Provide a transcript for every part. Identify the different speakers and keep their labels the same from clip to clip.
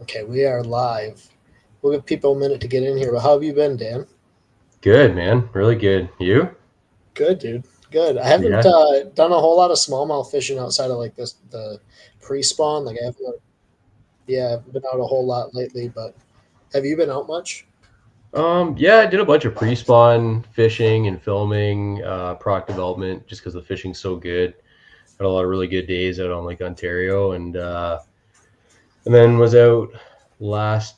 Speaker 1: Okay, we are live. We'll give people a minute to get in here. But how have you been, Dan?
Speaker 2: Good, man. Really good. You?
Speaker 1: Good, dude. Good. I haven't
Speaker 2: Yeah.
Speaker 1: done a whole lot of smallmouth fishing outside of like this the pre-spawn. Like I haven't, yeah, I've been out a whole lot lately. But have you been out much?
Speaker 2: Yeah, I did a bunch of pre-spawn fishing and filming, product development, just because the fishing's so good. Had a lot of really good days out on Lake Ontario, and then was out last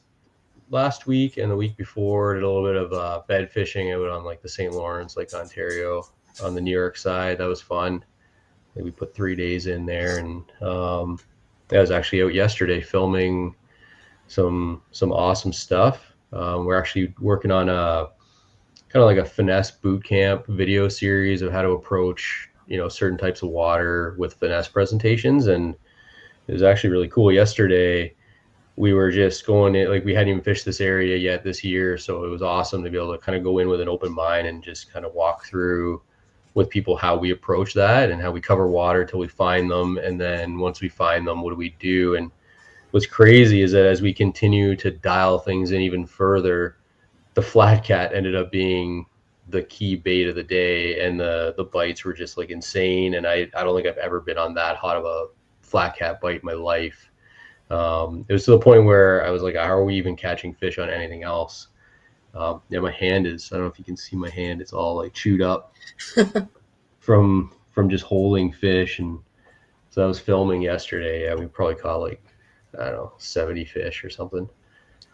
Speaker 2: last week and the week before. Did a little bit of bed fishing out on like the St. Lawrence, Lake Ontario, on the New York side. That was fun. Like, we put 3 days in there, and I was actually out yesterday filming some awesome stuff. We're actually working on a kind of like a finesse boot camp video series of how to approach certain types of water with finesse presentations, and it was actually really cool. Yesterday we were just going in, like we hadn't even fished this area yet this year, so it was awesome to be able to kind of go in with an open mind and just kind of walk through with people how we approach that and how we cover water till we find them, and then once we find them, what do we do? And what's crazy is that as we continue to dial things in even further, the flat cat ended up being the key bait of the day, and the bites were just like insane. And I don't think I've ever been on that hot of a flat cat bite in my life. It was to the point where I was like, how are we even catching fish on anything else? Yeah, my hand is, I don't know if you can see my hand, it's all like chewed up from just holding fish. And so I was filming yesterday. Yeah, we probably caught like, I don't know, 70 fish or something.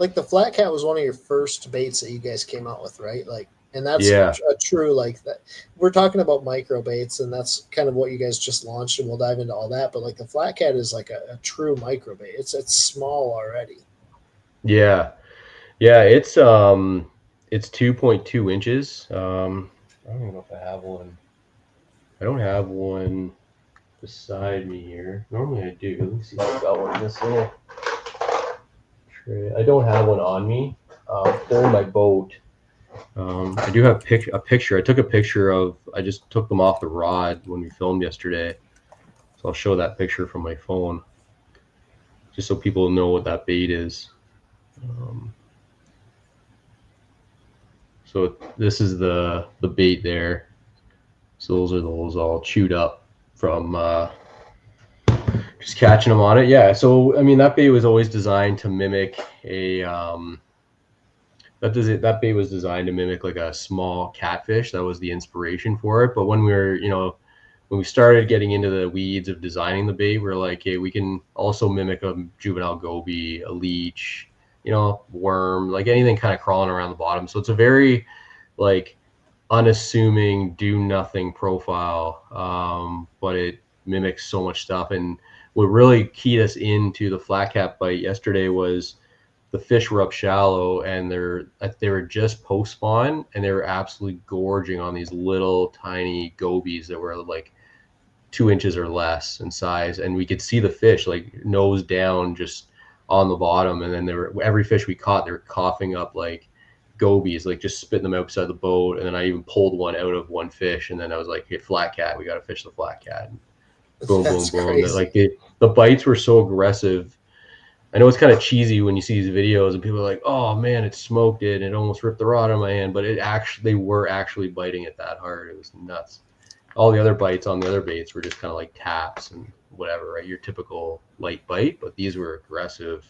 Speaker 1: Like the flat cat was one of your first baits that you guys came out with, right? Like, and that's
Speaker 2: Yeah.
Speaker 1: a true like that. We're talking about micro baits, and that's kind of what you guys just launched, and we'll dive into all that. But like the flat cat is like a true micro bait. It's small already.
Speaker 2: Yeah. Yeah, it's 2.2 inches. I don't even know if I have one. I don't have one beside me here. Normally I do. Let me see if I got one in this little tray. I don't have one on me. They're in my boat. I do have a picture. I took a picture of. I just took them off the rod when we filmed yesterday, so I'll show that picture from my phone, just so people know what that bait is. Um, so this is the bait there. So those are those all chewed up from just catching them on it. Yeah. So I mean, that bait was always designed to mimic a that bait was designed to mimic like a small catfish. That was the inspiration for it. But when we were, when we started getting into the weeds of designing the bait, we are like, hey, we can also mimic a juvenile goby, a leech, worm, like anything kind of crawling around the bottom. So it's a very like unassuming, do nothing profile, but it mimics so much stuff. And what really keyed us into the flat cap bite yesterday was the fish were up shallow, and they were just post spawn, and they were absolutely gorging on these little tiny gobies that were like 2 inches or less in size, and we could see the fish like nose down just on the bottom. And then every fish we caught, they were coughing up like gobies, like just spitting them outside the boat. And then I even pulled one out of one fish, and then I was like, hey, flat cat, we got to fish the flat cat. And boom, boom,
Speaker 1: That's
Speaker 2: boom. That
Speaker 1: crazy.
Speaker 2: like the bites were so aggressive. I know it's kind of cheesy when you see these videos and people are like, oh man, it smoked it and it almost ripped the rod out of my hand, but they were actually biting it that hard. It was nuts. All the other bites on the other baits were just kind of like taps and whatever, right? Your typical light bite, but these were aggressive.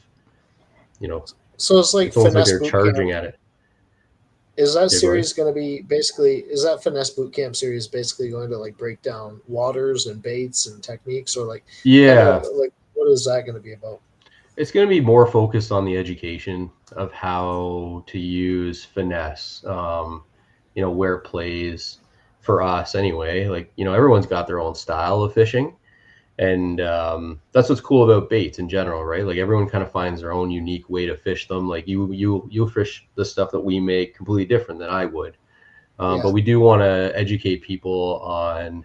Speaker 2: You know,
Speaker 1: So it's like
Speaker 2: it's almost like
Speaker 1: finesse
Speaker 2: they're
Speaker 1: boot camp.
Speaker 2: charging at it.
Speaker 1: Is that
Speaker 2: Yeah, go ahead.
Speaker 1: series going to be basically? Is that finesse boot camp series basically going to like break down waters and baits and techniques, or like kind of
Speaker 2: Yeah,
Speaker 1: like what is that going to be about?
Speaker 2: it's going to be more focused on the education of how to use finesse. Where it plays for us anyway. Like, everyone's got their own style of fishing. And that's what's cool about baits in general, right? Like everyone kind of finds their own unique way to fish them. Like you'll fish the stuff that we make completely different than I would. But
Speaker 1: Yeah.
Speaker 2: we do want to educate people on,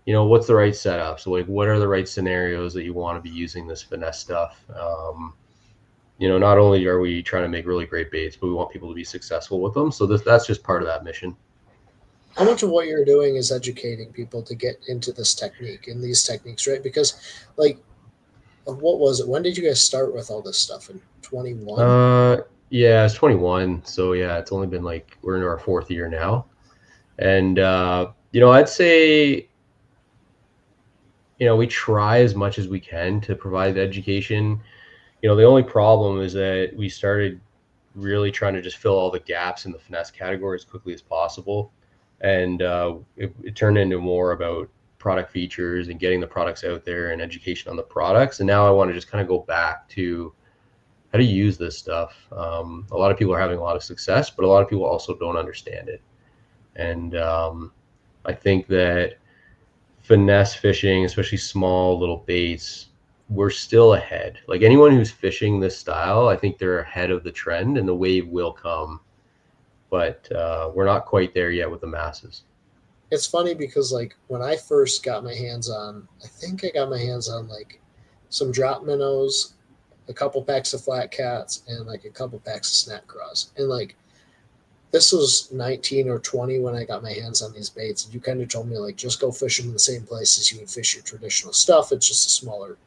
Speaker 2: what's the right setup. So like, what are the right scenarios that you want to be using this finesse stuff? Not only are we trying to make really great baits, but we want people to be successful with them. So that's just part of that mission.
Speaker 1: How much of what you're doing is educating people to get into this technique and these techniques, right? Because like What was it? When did you guys start with all this stuff? In 21?
Speaker 2: Yeah, it's 21. So yeah, it's only been like, we're in our 4th year now. And, I'd say, we try as much as we can to provide education. The only problem is that we started really trying to just fill all the gaps in the finesse category as quickly as possible. And it turned into more about product features and getting the products out there and education on the products. And now I want to just kind of go back to how to use this stuff. A lot of people are having a lot of success, but a lot of people also don't understand it. And I think that finesse fishing, especially small little baits, we're still ahead. Like anyone who's fishing this style, I think they're ahead of the trend and the wave will come. But we're not quite there yet with the masses.
Speaker 1: It's funny because like when I first got my hands on, I think I got my hands on like some drop minnows, a couple packs of flat cats, and like a couple packs of snap craws. And like this was 19 or 20 when I got my hands on these baits. And you kind of told me like just go fish them in the same places you would fish your traditional stuff. It's just a smaller,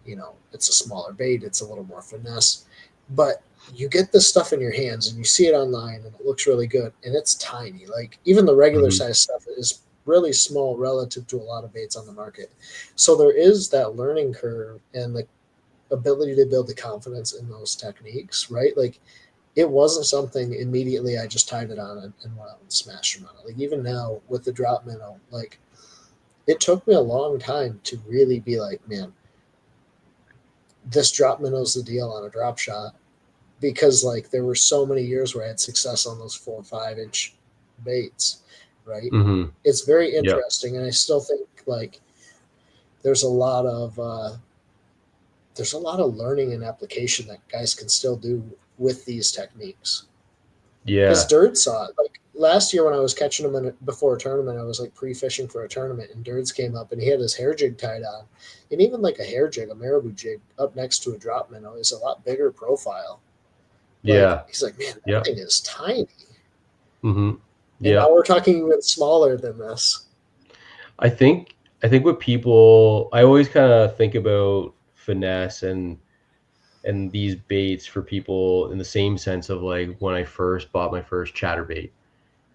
Speaker 1: it's a smaller bait. It's a little more finesse. But you get this stuff in your hands and you see it online and it looks really good and it's tiny. Like even the regular size stuff is really small relative to a lot of baits on the market. So there is that learning curve and the ability to build the confidence in those techniques, right? Like it wasn't something immediately I just tied it on and went out and smashed them on it. Like even now with the drop minnow, like it took me a long time to really be like, man, this drop minnow's the deal on a drop shot, because like there were so many years where I had success on those 4 or 5 inch baits, right?
Speaker 2: Mm-hmm.
Speaker 1: It's very
Speaker 2: Yep.
Speaker 1: interesting, and I still think like there's a lot of learning and application that guys can still do with these techniques. Because
Speaker 2: Yeah.
Speaker 1: Dird saw it. Like last year when I was catching them before a tournament, I was like pre-fishing for a tournament, and Dirds came up and he had his hair jig tied on, and even like a hair jig, a Maribou jig, up next to a drop minnow is a lot bigger profile. Like
Speaker 2: Yeah.
Speaker 1: he's like, man, that
Speaker 2: Yep.
Speaker 1: thing is tiny.
Speaker 2: Mm-hmm.
Speaker 1: And now
Speaker 2: Yep.
Speaker 1: we're talking even smaller than this.
Speaker 2: I think what people, I always kind of think about finesse and these baits for people in the same sense of like when I first bought my first chatterbait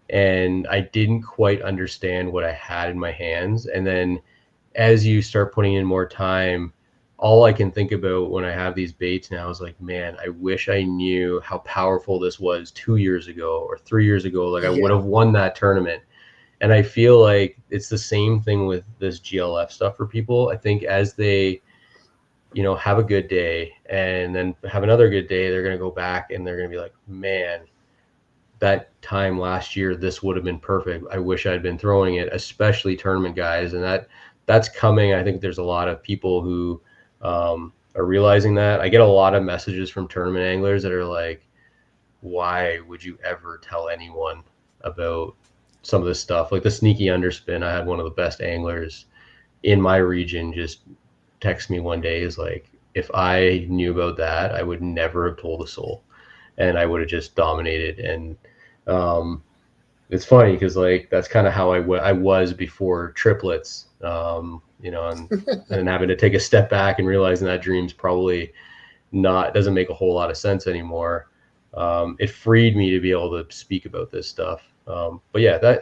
Speaker 2: and I didn't quite understand what I had in my hands. And then as you start putting in more time, all I can think about when I have these baits now is like, man, I wish I knew how powerful this was 2 years ago or 3 years ago. Like I would
Speaker 1: Yeah.
Speaker 2: have won that tournament. And I feel like it's the same thing with this GLF stuff for people. I think as they, have a good day and then have another good day, they're going to go back and they're going to be like, man, that time last year, this would have been perfect. I wish I'd been throwing it, especially tournament guys. And that's coming. I think there's a lot of people who are realizing that. I get a lot of messages from tournament anglers that are like, why would you ever tell anyone about some of this stuff? Like the sneaky underspin, I had one of the best anglers in my region just text me one day, is like, if I knew about that, I would never have told a soul and I would have just dominated. And it's funny because like that's kind of how I was before triplets, and having to take a step back and realizing that dream's probably not, doesn't make a whole lot of sense anymore. It freed me to be able to speak about this stuff. But yeah,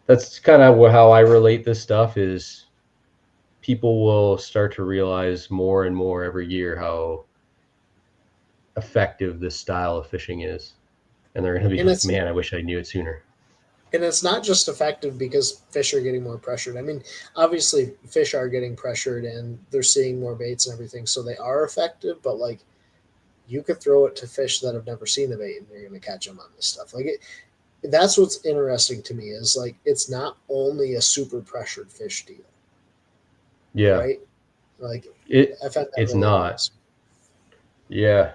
Speaker 2: that's kind of how I relate this stuff is people will start to realize more and more every year how effective this style of fishing is. And they're going to be
Speaker 1: And
Speaker 2: like,
Speaker 1: it's
Speaker 2: man, I wish I knew it sooner.
Speaker 1: and it's not just effective because fish are getting more pressured. I mean, obviously fish are getting pressured and they're seeing more baits and everything, so they are effective, but like you could throw it to fish that have never seen the bait and you're going to catch them on this stuff. Like that's what's interesting to me is like it's not only a super pressured fish deal,
Speaker 2: Yeah,
Speaker 1: right? Like
Speaker 2: it
Speaker 1: I found that
Speaker 2: it's
Speaker 1: really
Speaker 2: not.
Speaker 1: interesting.
Speaker 2: Yeah.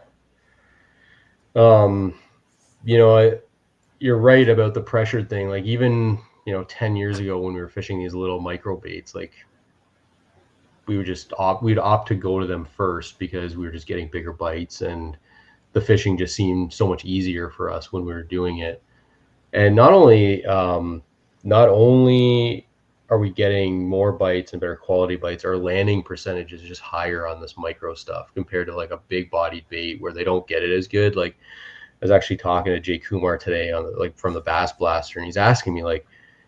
Speaker 2: Um, you know, you're right about the pressured thing. Like even, 10 years ago when we were fishing these little micro baits, like we would we'd opt to go to them first because we were just getting bigger bites and the fishing just seemed so much easier for us when we were doing it. And not only are we getting more bites and better quality bites? Our landing percentage is just higher on this micro stuff compared to like a big bodied bait where they don't get it as good. Like I was actually talking to Jay Kumar today on like from the Bass Blaster, and he's asking me like,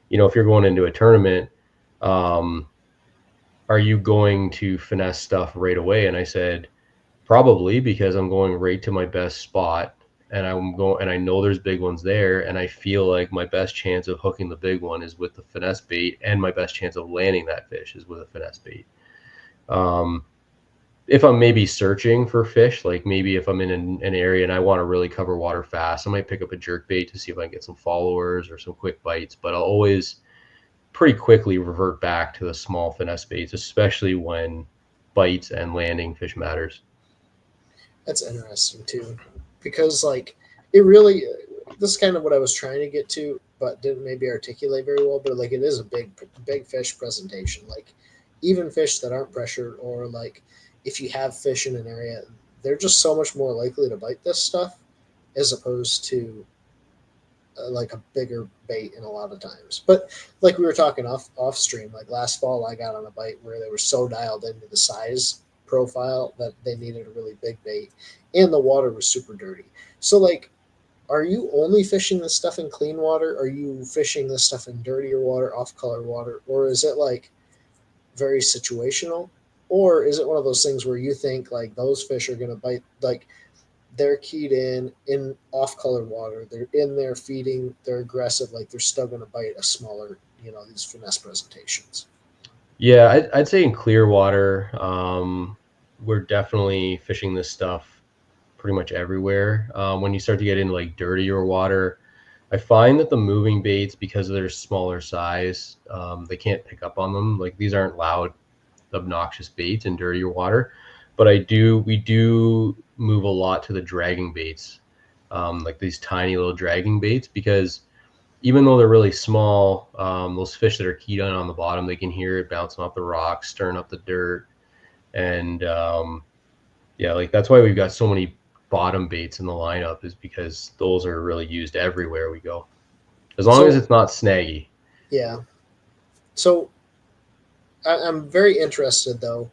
Speaker 2: you know, if you're going into a tournament, are you going to finesse stuff right away? And I said, probably, because I'm going right to my best spot, and I know there's big ones there, and I feel like my best chance of hooking the big one is with the finesse bait, and my best chance of landing that fish is with a finesse bait. If I'm maybe searching for fish, like maybe if I'm in an area and I want to really cover water fast, I might pick up a jerk bait to see if I can get some followers or some quick bites, but I'll always pretty quickly revert back to the small finesse baits, especially when bites and landing fish matters.
Speaker 1: That's interesting too, because like it really, this is kind of what I was trying to get to, but didn't maybe articulate very well. But like it is a big fish presentation. Like even fish that aren't pressured, or like if you have fish in an area, they're just so much more likely to bite this stuff as opposed to like a bigger bait in a lot of times. But like we were talking off stream, like last fall I got on a bite where they were so dialed into the size profile that they needed a really big bait, and the water was super dirty. So like, are you only fishing this stuff in clean water? Are you fishing this stuff in dirtier water, off color water, or is it like very situational? Or is it one of those things where you think like those fish are going to bite, like they're keyed in off color water, they're in there feeding, they're aggressive, like they're still going to bite a smaller, you know, these finesse presentations?
Speaker 2: Yeah, I'd say in clear water, we're definitely fishing this stuff pretty much everywhere. When you start to get into like dirtier water, I find that the moving baits, because of their smaller size, they can't pick up on them. Like these aren't loud, obnoxious baits in dirtier water, but we do move a lot to the dragging baits, like these tiny little dragging baits, because even though they're really small, those fish that are keyed on the bottom, they can hear it bouncing off the rocks, stirring up the dirt. And yeah, like that's why we've got so many bottom baits in the lineup, is because those are really used everywhere we go, as long as it's not snaggy.
Speaker 1: Yeah. So I'm very interested though.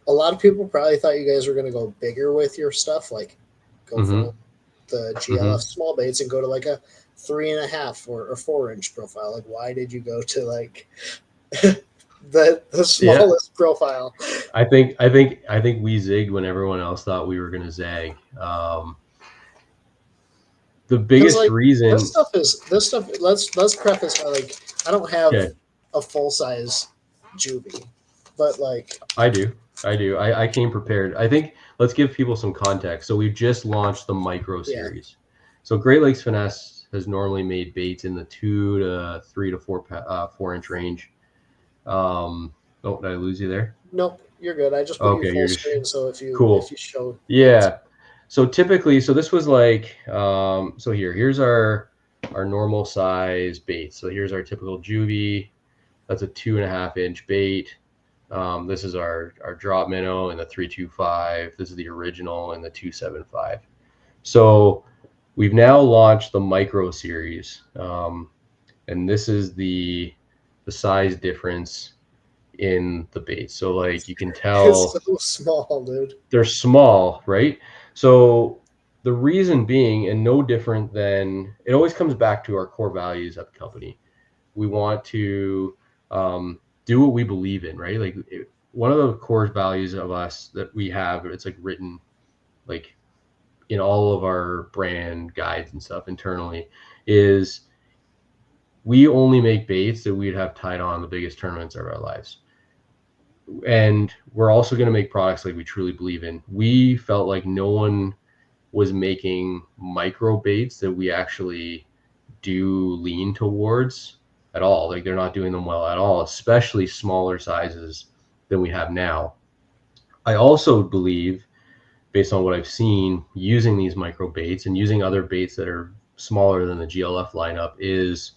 Speaker 1: A lot of people probably thought you guys were going to go bigger with your stuff, like go from the GLF small baits and go to like a 3.5 or 4-inch profile. Like, why did you go to like the smallest profile?
Speaker 2: I think we zigged when everyone else thought we were going to zag. The biggest reason
Speaker 1: this stuff. Let's preface by like I don't have a full size Juvie, but like
Speaker 2: I do. I came prepared. I think let's give people some context. So we've just launched the micro series. So Great Lakes Finesse has normally made baits in the 2 to 3 to 4 inch range. Oh, did I lose you there?
Speaker 1: Nope, you're good. I just put you full screen, so if you show.
Speaker 2: Yeah. So typically, so this was like, so here's our normal size bait. So here's our typical Juvie. That's a 2.5-inch bait. This is our drop minnow in the 325. This is the original in the 275. So we've now launched the micro series, and this is the size difference in the bait. So like you can tell,
Speaker 1: it's so small, dude.
Speaker 2: They're small, right? So the reason being, and no different than, it always comes back to our core values at the company. We want to do what we believe in, right? Like one of the core values of us that we have, it's like written like in all of our brand guides and stuff internally, is we only make baits that we'd have tied on the biggest tournaments of our lives. And we're also going to make products like we truly believe in. We felt like no one was making micro baits that we actually do lean towards at all. Like they're not doing them well at all, especially smaller sizes than we have now. I also believe, based on what I've seen, using these micro baits and using other baits that are smaller than the GLF lineup is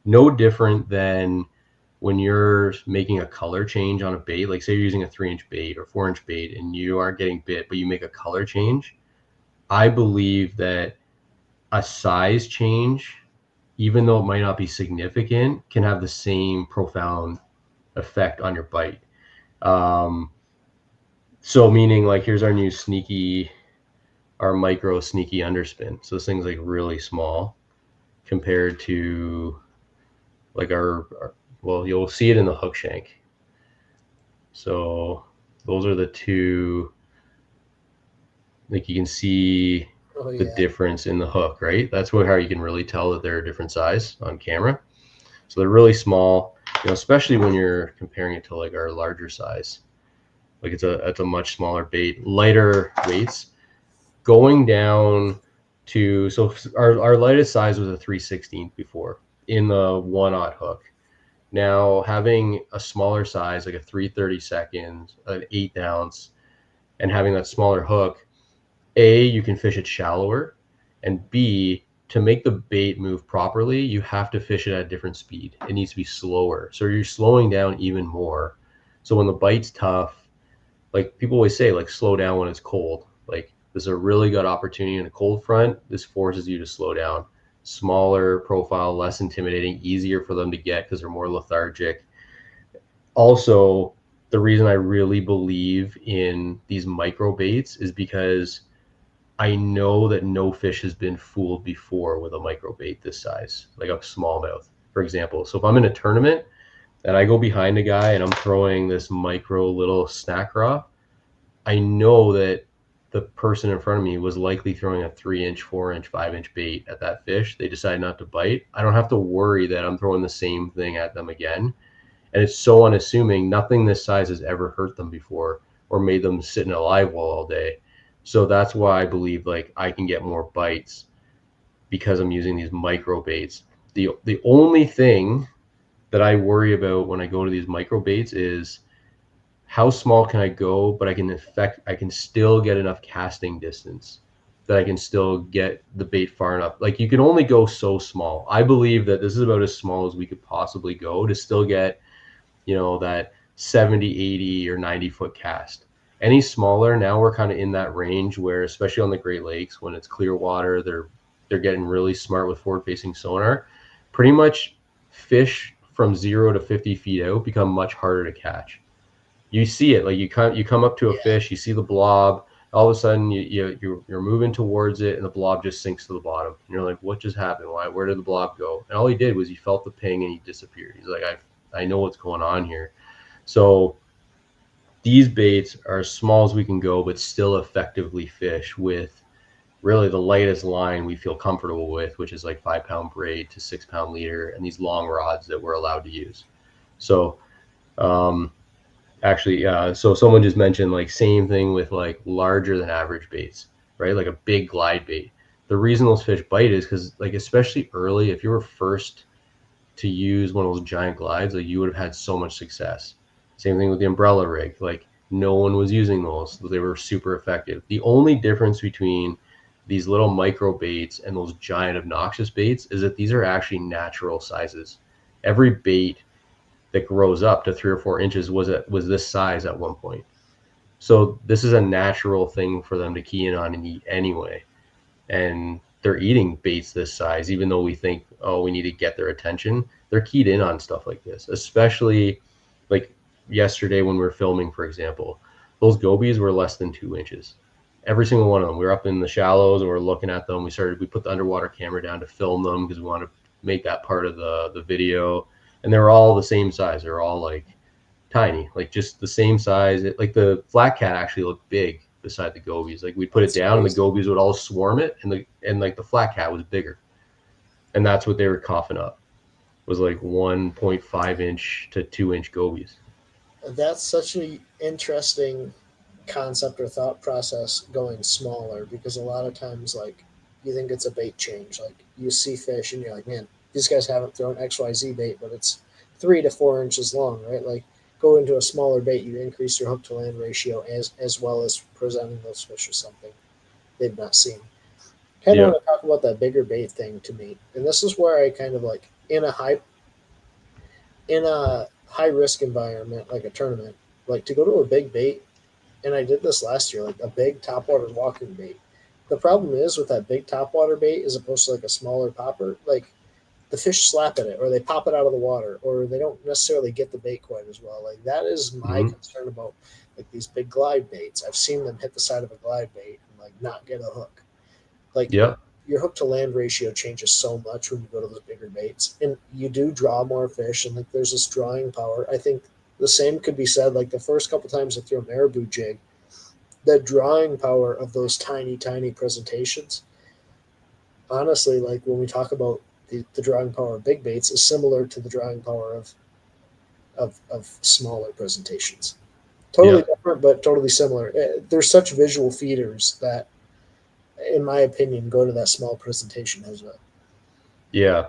Speaker 2: no different than when you're making a color change on a bait. Like say you're using a 3-inch bait or 4-inch bait and you aren't getting bit, but you make a color change. I believe that a size change even though it might not be significant, can have the same profound effect on your bite. So meaning like, here's our new our micro sneaky underspin. So this thing's like really small compared to like well, you'll see it in the hook shank. So those are the two, like you can see the difference in the hook, right? That's how you can really tell that they're a different size on camera. So they're really small, especially when you're comparing it to like our larger size. Like it's a much smaller bait, lighter weights. Going down to, so our lightest size was a 3/16 before in the 1/0 hook. Now having a smaller size, like a 3/32, an 1/8 ounce, and having that smaller hook, A, you can fish it shallower, and B, to make the bait move properly, you have to fish it at a different speed. It needs to be slower. So you're slowing down even more. So when the bite's tough, like people always say, like slow down when it's cold. Like this is a really good opportunity in a cold front. This forces you to slow down. Smaller profile, less intimidating, easier for them to get because they're more lethargic. Also, the reason I really believe in these micro baits is because I know that no fish has been fooled before with a micro bait this size, like a smallmouth, for example. So if I'm in a tournament and I go behind a guy and I'm throwing this micro little snack raw, I know that the person in front of me was likely throwing a 3-inch, 4-inch, 5-inch bait at that fish. They decide not to bite. I don't have to worry that I'm throwing the same thing at them again. And it's so unassuming. Nothing this size has ever hurt them before or made them sit in a live well all day. So that's why I believe like I can get more bites because I'm using these micro baits. The only thing that I worry about when I go to these micro baits is how small can I go, but I can still get enough casting distance that I can still get the bait far enough. Like you can only go so small. I believe that this is about as small as we could possibly go to still get, that 70, 80 or 90 foot cast. Any smaller, now we're kind of in that range where, especially on the Great Lakes, when it's clear water, they're getting really smart with forward facing sonar. Pretty much fish from 0 to 50 feet out become much harder to catch. You see it, like you come up to a fish, you see the blob, all of a sudden you're moving towards it and the blob just sinks to the bottom. And you're like, what just happened? Where did the blob go? And all he did was he felt the ping and he disappeared. He's like, I know what's going on here. So these baits are as small as we can go, but still effectively fish with really the lightest line we feel comfortable with, which is like 5-pound braid to 6-pound leader, and these long rods that we're allowed to use. So actually, so someone just mentioned like same thing with like larger than average baits, right? Like a big glide bait. The reason those fish bite is because, like, especially early, if you were first to use one of those giant glides, like you would have had so much success. Same thing with the umbrella rig. Like no one was using those. They were super effective. The only difference between these little micro baits and those giant obnoxious baits is that these are actually natural sizes. Every bait that grows up to 3 or 4 inches was this size at one point. So this is a natural thing for them to key in on and eat anyway. And they're eating baits this size, even though we think, oh, we need to get their attention. They're keyed in on stuff like this, especially like yesterday when we were filming, for example. Those gobies were less than 2 inches. Every single one of them. We were up in the shallows and we were looking at them. We put the underwater camera down to film them because we wanted to make that part of the video. And they were all the same size. They were all like tiny, like just the same size. Like the flat cat actually looked big beside the gobies. Like we'd put it down and the gobies would all swarm it, and like the flat cat was bigger. And that's what they were coughing up, was like 1.5 inch to 2 inch gobies.
Speaker 1: That's such an interesting concept or thought process, going smaller, because a lot of times like you think it's a bait change. Like you see fish and you're like, man, these guys haven't thrown XYZ bait, but it's 3 to 4 inches long, right? Like go into a smaller bait, you increase your hook to land ratio as well as presenting those fish with something they've not seen. Kind of want to talk about that bigger bait thing to me. And this is where I kind of like in a high risk environment, like a tournament, like to go to a big bait, and I did this last year, like a big topwater walking bait. The problem is with that big topwater bait as opposed to like a smaller popper, like the fish slap at it, or they pop it out of the water, or they don't necessarily get the bait quite as well. Like that is my concern about like these big glide baits. I've seen them hit the side of a glide bait and like not get a hook. Like
Speaker 2: Yep.
Speaker 1: your hook to land ratio changes so much when you go to those bigger baits, and you do draw more fish, and like there's this drawing power. I think the same could be said like the first couple times I threw a Maribou jig, the drawing power of those tiny presentations. Honestly, like when we talk about the drawing power of big baits is similar to the drawing power of smaller presentations. Totally different, but totally similar. They're such visual feeders that, in my opinion, go to that small presentation as well.
Speaker 2: Yeah.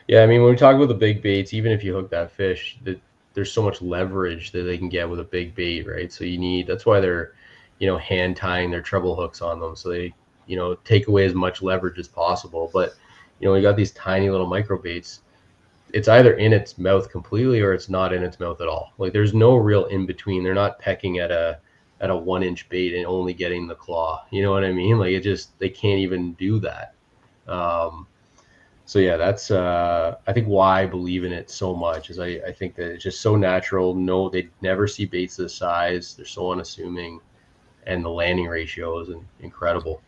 Speaker 2: I mean, when we talk about the big baits, even if you hook that fish, there's so much leverage that they can get with a big bait, right? So that's why they're, hand tying their treble hooks on them. So they, take away as much leverage as possible. But, you got these tiny little micro baits. It's either in its mouth completely or it's not in its mouth at all. Like there's no real in between. They're not pecking at a 1-inch bait and only getting the claw. You know what I mean? Like they can't even do that. So yeah, that's I think why I believe in it so much is I think that it's just so natural. No, they never see baits this size. They're so unassuming, and the landing ratio is incredible.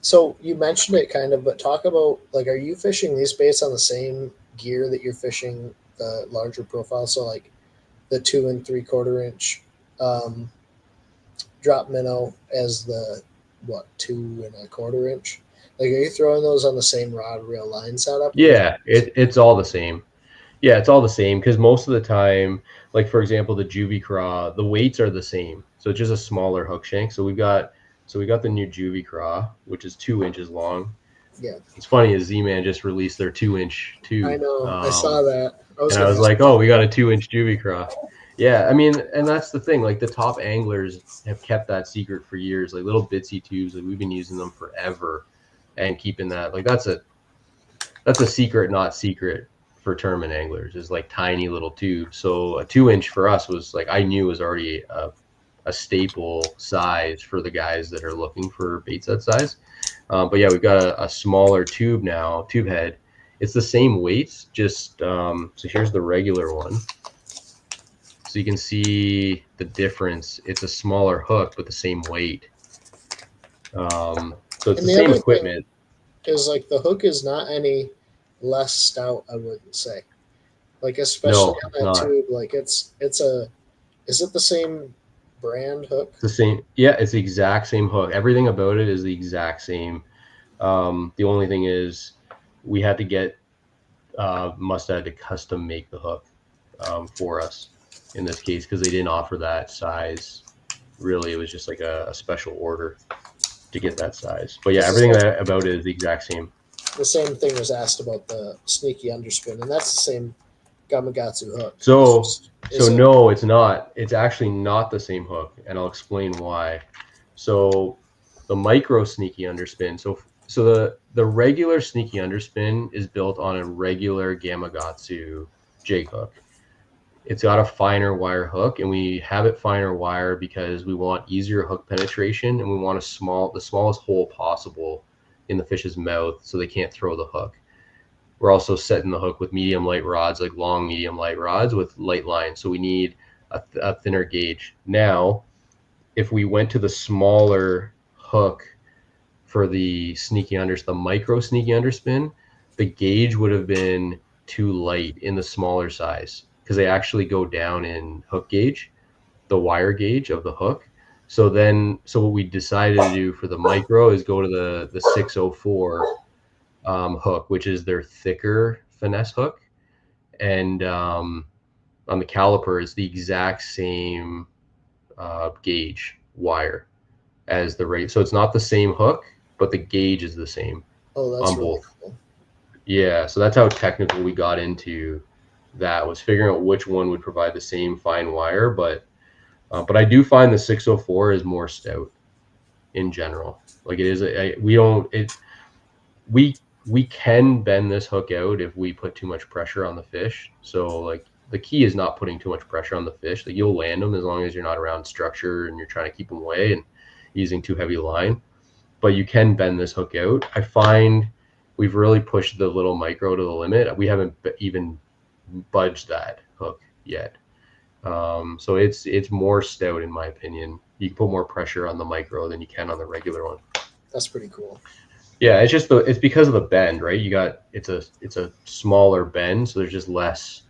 Speaker 1: So you mentioned it kind of, but talk about like, are you fishing these baits on the same gear that you're fishing the larger profile? So like the 2 3/4 inch drop minnow as the 2 1/4 inch. Like, are you throwing those on the same rod reel line setup?
Speaker 2: Yeah, it's all the same. Yeah, it's all the same because most of the time, like for example, the Juvie craw, the weights are the same. So it's just a smaller hook shank. So we got the new Juvie craw, which is 2 inches long.
Speaker 1: Yeah.
Speaker 2: It's funny is Z-Man just released their 2-inch tube.
Speaker 1: I know. I saw that.
Speaker 2: I was like, oh, we got a 2-inch Juvie craw. Yeah, I mean, and that's the thing. Like the top anglers have kept that secret for years. Like little bitsy tubes, like we've been using them forever, and keeping that. Like that's a secret, not secret for tournament anglers. Is like tiny little tubes. So a 2-inch for us was like I knew was already a staple size for the guys that are looking for baits that size. But yeah, we've got a smaller tube now, tube head. It's the same weights, just so here's the regular one. So you can see the difference. It's a smaller hook, but the same weight. So it's the same equipment.
Speaker 1: Is like the hook is not any less stout, I wouldn't say. Like especially on that tube, like is it the same brand hook?
Speaker 2: It's the same. Yeah, it's the exact same hook. Everything about it is the exact same. The only thing is we had to get Mustad to custom make the hook for us in this case because they didn't offer that size. Really, it was just like a special order to get that size. But yeah, everything about it is the exact same.
Speaker 1: The same thing was asked about the sneaky underspin, and that's the same Gamakatsu hook.
Speaker 2: So no, it's not. It's actually not the same hook, and I'll explain why. So the micro sneaky underspin. So the regular sneaky underspin is built on a regular Gamakatsu jig hook. It's got a finer wire hook, and we have it finer wire because we want easier hook penetration, and we want the smallest hole possible in the fish's mouth so they can't throw the hook. We're also setting the hook with medium light rods, like long medium light rods with light lines. So we need a thinner gauge. Now, if we went to the smaller hook for the micro sneaky underspin, the gauge would have been too light in the smaller size because they actually go down in hook gauge, the wire gauge of the hook. So what we decided to do for the micro is go to the 604 hook, which is their thicker finesse hook, and on the caliper is the exact same gauge wire as the rate. So it's not the same hook, but the gauge is the same.
Speaker 1: Oh, that's really cool.
Speaker 2: Yeah, so that's how technical we got into that, was figuring out which one would provide the same fine wire, but I do find the 604 is more stout in general. Like it is, we can bend this hook out if we put too much pressure on the fish. So like the key is not putting too much pressure on the fish. Like you'll land them as long as you're not around structure and you're trying to keep them away and using too heavy line. But you can bend this hook out. I find we've really pushed the little micro to the limit. We haven't even budged that hook yet. So it's more stout in my opinion. You can put more pressure on the micro than you can on the regular one.
Speaker 1: That's pretty cool.
Speaker 2: Yeah, it's because of the bend, right? It's a smaller bend, so there's just less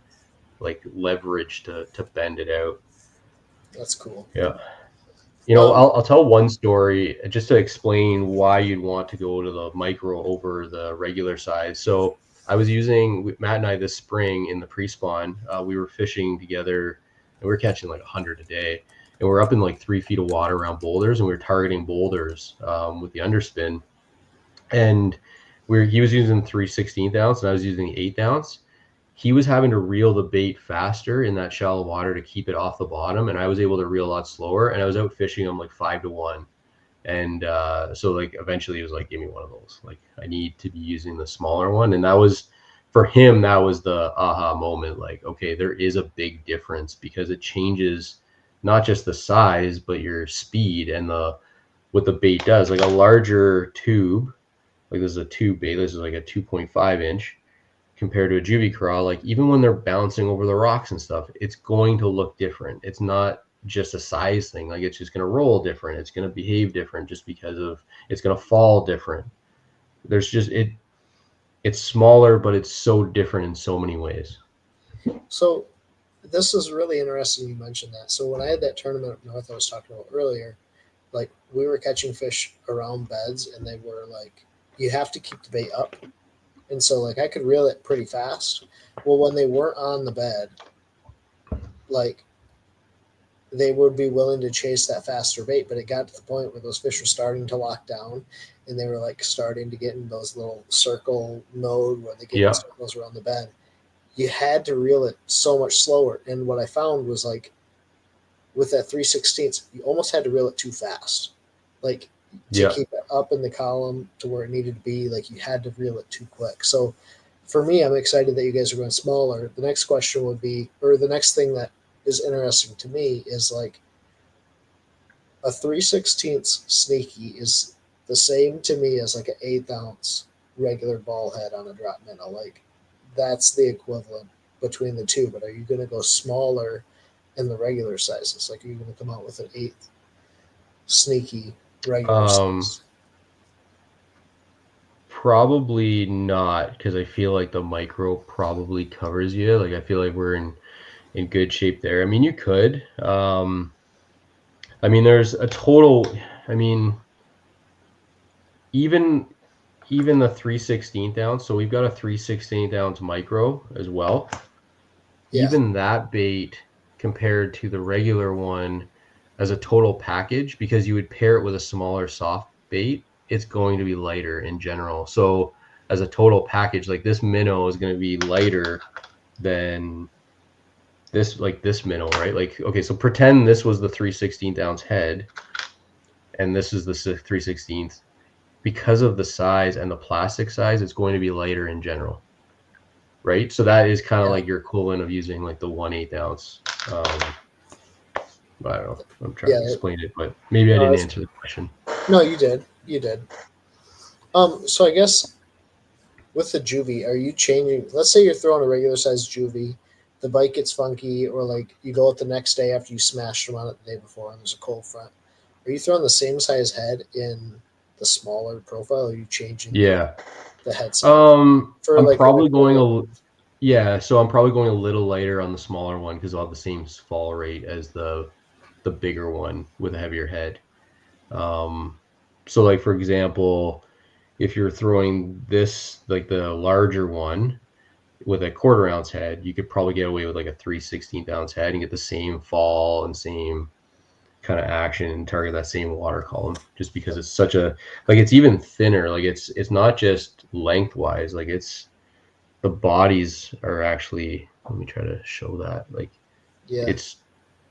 Speaker 2: like leverage to bend it out.
Speaker 1: That's cool.
Speaker 2: Yeah. You know, I'll tell one story just to explain why you'd want to go to the micro over the regular size. So I was using Matt and I this spring in the pre-spawn. We were fishing together and we were catching like 100 a day. And we're up in like 3 feet of water around boulders, and we were targeting boulders with the underspin. And he was using 3/16 ounce and I was using 8 ounce. He was having to reel the bait faster in that shallow water to keep it off the bottom, and I was able to reel a lot slower, and I was out fishing him like 5-1. And so like eventually he was like, give me one of those. Like I need to be using the smaller one. And that was, for him, that was the aha moment. Like, okay, there is a big difference because it changes not just the size, but your speed and what the bait does. Like a larger tube, like this is a tube bait, this is like a 2.5 inch compared to a Juvie craw. Like even when they're bouncing over the rocks and stuff, it's going to look different. It's not just a size thing. Like it's just going to roll different. It's going to behave different just because of, it's going to fall different. There's just, it's smaller, but it's so different in so many ways.
Speaker 1: So this is really interesting you mentioned that. So when I had that tournament up north I was talking about earlier, like we were catching fish around beds and they were like, you have to keep the bait up. And so like I could reel it pretty fast. Well, when they weren't on the bed, like they would be willing to chase that faster bait, but it got to the point where those fish were starting to lock down and they were like starting to get in those little circle mode where they get in circles around the bed. You had to reel it so much slower. And what I found was like with that 3/16, you almost had to reel it too fast. Like to keep it up in the column to where it needed to be, like you had to reel it too quick. So for me, I'm excited that you guys are going smaller. The next question would be, or the next thing that is interesting to me is like a 3/16 sneaky is the same to me as like an 1/8 ounce regular ball head on a drop minnow. Like that's the equivalent between the two. But are you going to go smaller in the regular sizes? Like are you going to come out with an 1/8 sneaky regular size?
Speaker 2: Probably not, because I feel like the micro probably covers you. Like I feel like we're in good shape there. I mean, you could. I mean, there's a total. I mean, even the 3/16 ounce. So we've got a 3/16 ounce micro as well. Yeah. Even that bait compared to the regular one as a total package, because you would pair it with a smaller soft bait, it's going to be lighter in general. So as a total package, like this minnow is going to be lighter than this, like this minnow, right? Like, okay, so pretend this was the 3/16 ounce head and this is the 3/16. Because of the size and the plastic size, it's going to be lighter in general, right? So that is kind of like your equivalent of using like the 1/8 ounce. I don't know. I'm trying to explain it, but maybe I didn't answer the question.
Speaker 1: No, you did. You did. So I guess with the Juvie, are you changing? Let's say you're throwing a regular size Juvie, the bite gets funky, or like you go out the next day after you smashed them on it the day before and there's a cold front. Are you throwing the same size head in the smaller profile? Or are you changing the head size?
Speaker 2: I'm probably going so I'm probably going a little lighter on the smaller one because I'll have the same fall rate as the bigger one with a heavier head. So like for example, if you're throwing this, like the larger one with a 1/4 ounce head, you could probably get away with like a 3/16 ounce head and get the same fall and same kind of action and target that same water column, just because it's such a, like it's even thinner. Like it's not just lengthwise, like it's, the bodies are actually, let me try to show that, like it's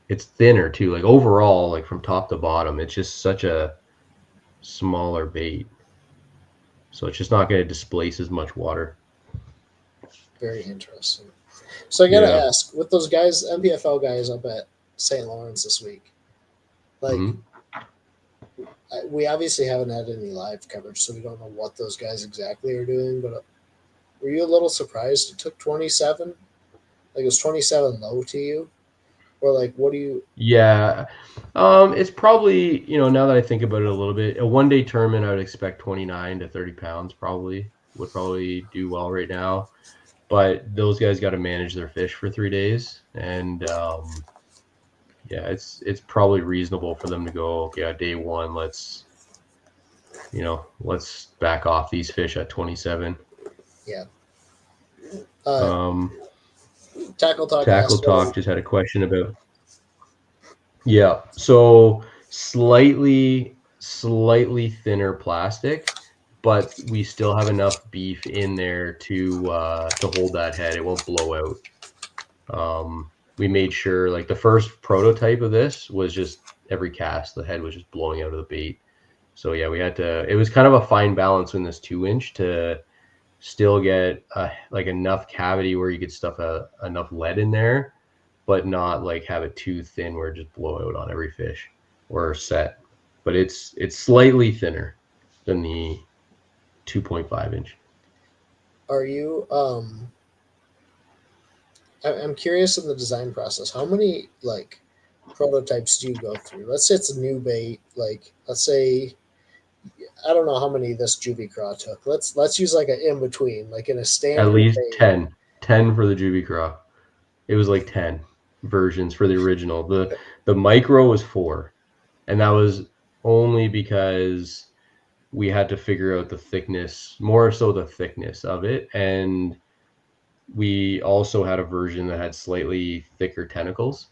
Speaker 2: thinner too, like overall, like from top to bottom, it's just such a smaller bait, so it's just not going to displace as much water.
Speaker 1: Very interesting. So I gotta ask, with those guys, MPFL guys up at St. Lawrence this week, like we obviously haven't had any live coverage, so we don't know what those guys exactly are doing. But were you a little surprised it took 27? Like, was 27 low to you, or like what do you?
Speaker 2: Yeah. It's probably, now that I think about it a little bit, a 1 day tournament, I would expect 29 to 30 pounds would probably do well right now. But those guys got to manage their fish for 3 days. And yeah, it's probably reasonable for them to go, okay, day one, let's back off these fish at 27.
Speaker 1: Yeah.
Speaker 2: Um,
Speaker 1: Tackle Talk
Speaker 2: Tackle
Speaker 1: asked,
Speaker 2: Talk just had a question about, yeah, so slightly thinner plastic, but we still have enough beef in there to hold that head. It won't blow out. We made sure, like, the first prototype of this was just every cast, the head was just blowing out of the bait. So yeah, we had to, it was kind of a fine balance in this 2-inch to still get like enough cavity where you could stuff enough lead in there, but not like have it too thin where it just blow out on every fish or set. But it's slightly thinner than the 2.5-inch.
Speaker 1: are you I'm curious in the design process. How many like prototypes do you go through? Let's say it's a new bait. Like, let's say I don't know how many this Juvie craw took. Let's use like an in between, like in a
Speaker 2: At
Speaker 1: standard
Speaker 2: least
Speaker 1: bait.
Speaker 2: 10 for the Juvie craw. It was like 10 versions for the original. The micro was 4, and that was only because we had to figure out the thickness, more so the thickness of it. And we also had a version that had slightly thicker tentacles,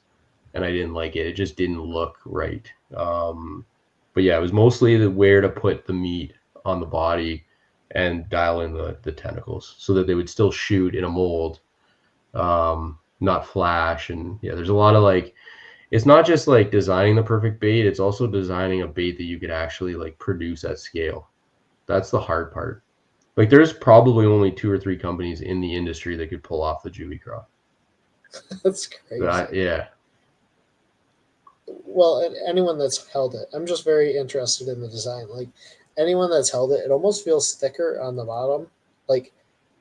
Speaker 2: and I didn't like it. It just didn't look right. But yeah, it was mostly where to put the meat on the body and dial in the tentacles so that they would still shoot in a mold, not flash. And yeah, there's a lot of like, it's not just like designing the perfect bait, it's also designing a bait that you could actually like produce at scale. That's the hard part. Like, there's probably only 2 or 3 companies in the industry that could pull off the Juvie craw.
Speaker 1: That's crazy.
Speaker 2: Yeah.
Speaker 1: Well, anyone that's held it, I'm just very interested in the design. Like, anyone that's held it, it almost feels thicker on the bottom, like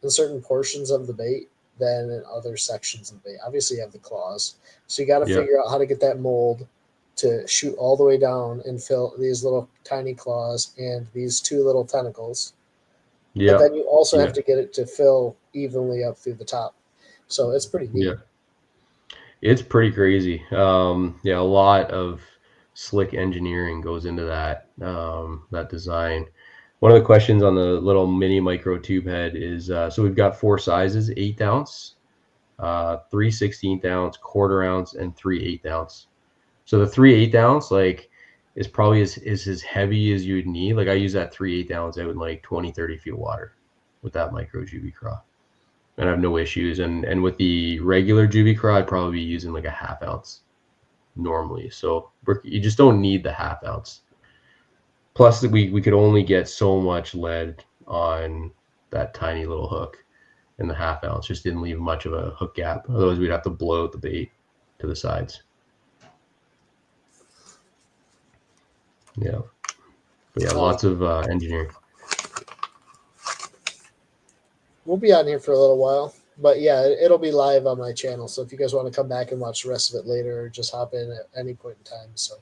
Speaker 1: in certain portions of the bait than in other sections of the bait. Obviously, you have the claws, so you got to
Speaker 2: Yeah.
Speaker 1: figure out how to get that mold to shoot all the way down and fill these little tiny claws and these 2 little tentacles. But
Speaker 2: Yeah.
Speaker 1: then you also
Speaker 2: Yeah.
Speaker 1: have to get it to fill evenly up through the top. So it's pretty neat.
Speaker 2: Yeah. It's pretty crazy. Yeah, a lot of slick engineering goes into that design. One of the questions on the little mini micro tube head is, so we've got 4 sizes: 1/8 ounce, 3/16 ounce, 1/4 ounce, and 3/8 ounce. So the 3/8 ounce, like, is probably as heavy as you would need. Like, I use that 3/8 ounce out in like 20, 30 feet of water with that micro Juvie craw, and I have no issues. And with the regular Juvie craw, I'd probably be using like a 1/2 ounce normally. So you just don't need the 1/2 ounce. Plus, we could only get so much lead on that tiny little hook, and the 1/2 ounce just didn't leave much of a hook gap. Otherwise, we'd have to blow out the bait to the sides. Yeah. But yeah, lots of engineering.
Speaker 1: We'll be on here for a little while, but yeah, it'll be live on my channel. So if you guys want to come back and watch the rest of it later, or just hop in at any point in time, so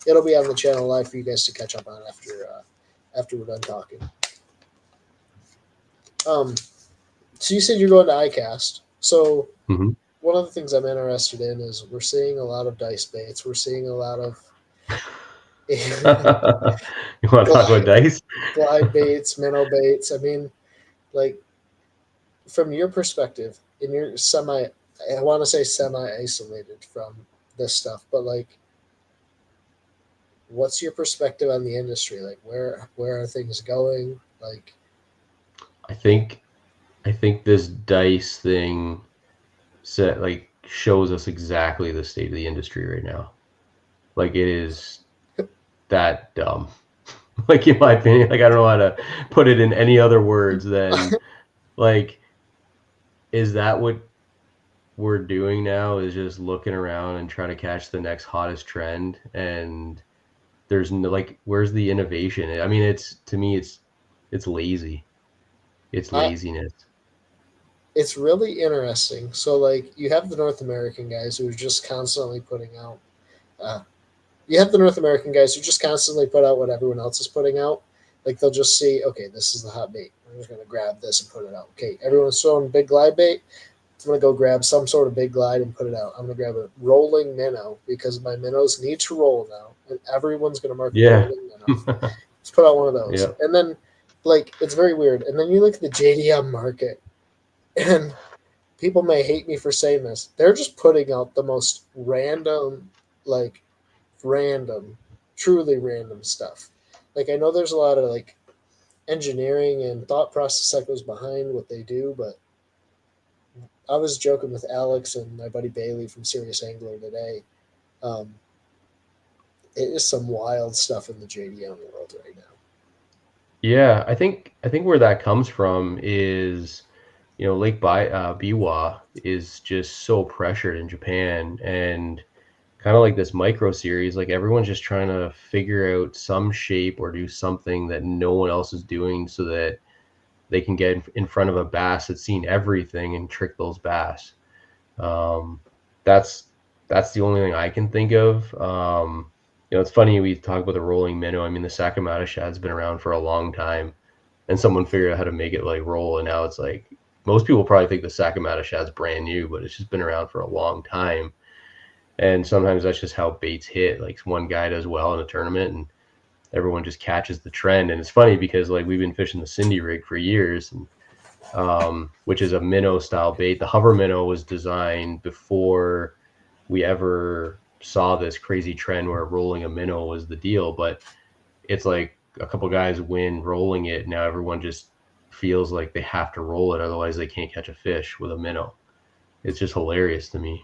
Speaker 1: it'll be on the channel live for you guys to catch up on after we're done talking. So you said you're going to ICAST. So one of the things I'm interested in is we're seeing a lot of dice baits. We're seeing a lot of
Speaker 2: You want to talk about dice?
Speaker 1: glide baits, minnow baits. I mean, like, from your perspective, in your I want to say semi-isolated from this stuff, but like, what's your perspective on the industry? Like, where are things going? Like,
Speaker 2: I think this dice thing shows us exactly the state of the industry right now. Like, it is that dumb. Like, in my opinion, like, I don't know how to put it in any other words than like, is that what we're doing now, is just looking around and trying to catch the next hottest trend, and there's no, like, where's the innovation? I mean, to me, it's lazy. It's
Speaker 1: I,
Speaker 2: laziness.
Speaker 1: it's really interesting. So like you have the North American guys who are just constantly putting out. Uh, you have the North American guys who just constantly put out what everyone else is putting out. Like they'll just see, okay, this is the hot bait. I'm just gonna grab this and put it out. Okay, everyone's throwing big glide bait. I'm gonna go grab some sort of big glide and put it out. I'm gonna grab a rolling minnow because my minnows need to roll now, and everyone's gonna market
Speaker 2: Yeah.
Speaker 1: rolling minnow. Let's put out one of those,
Speaker 2: Yeah.
Speaker 1: and then like it's very weird. And then you look at the JDM market, and people may hate me for saying this. They're just putting out the most random, like random, truly random stuff. Like I know there's a lot of like engineering and thought process that goes behind what they do, but I was joking with Alex and my buddy Bailey from Serious Angler today. Um, it is some wild stuff in the JDM world right now.
Speaker 2: Yeah, I think where that comes from is, Biwa is just so pressured in Japan, and kind of like this micro series, like everyone's just trying to figure out some shape or do something that no one else is doing so that they can get in front of a bass that's seen everything and trick those bass. Um, that's that's the only thing I can think of. It's funny we talk about the rolling minnow. I mean, the Sakamata shad's been around for a long time, and someone figured out how to make it like roll, and now it's like most people probably think the Sakamata shad's brand new, but it's just been around for a long time. And sometimes that's just how baits hit. Like one guy does well in a tournament, and everyone just catches the trend. And it's funny because like we've been fishing the Cindy rig for years, and which is a minnow style bait. The hover minnow was designed before we ever saw this crazy trend where rolling a minnow was the deal. But it's like a couple guys win rolling it. Now everyone just feels like they have to roll it, otherwise they can't catch a fish with a minnow. It's just hilarious to me.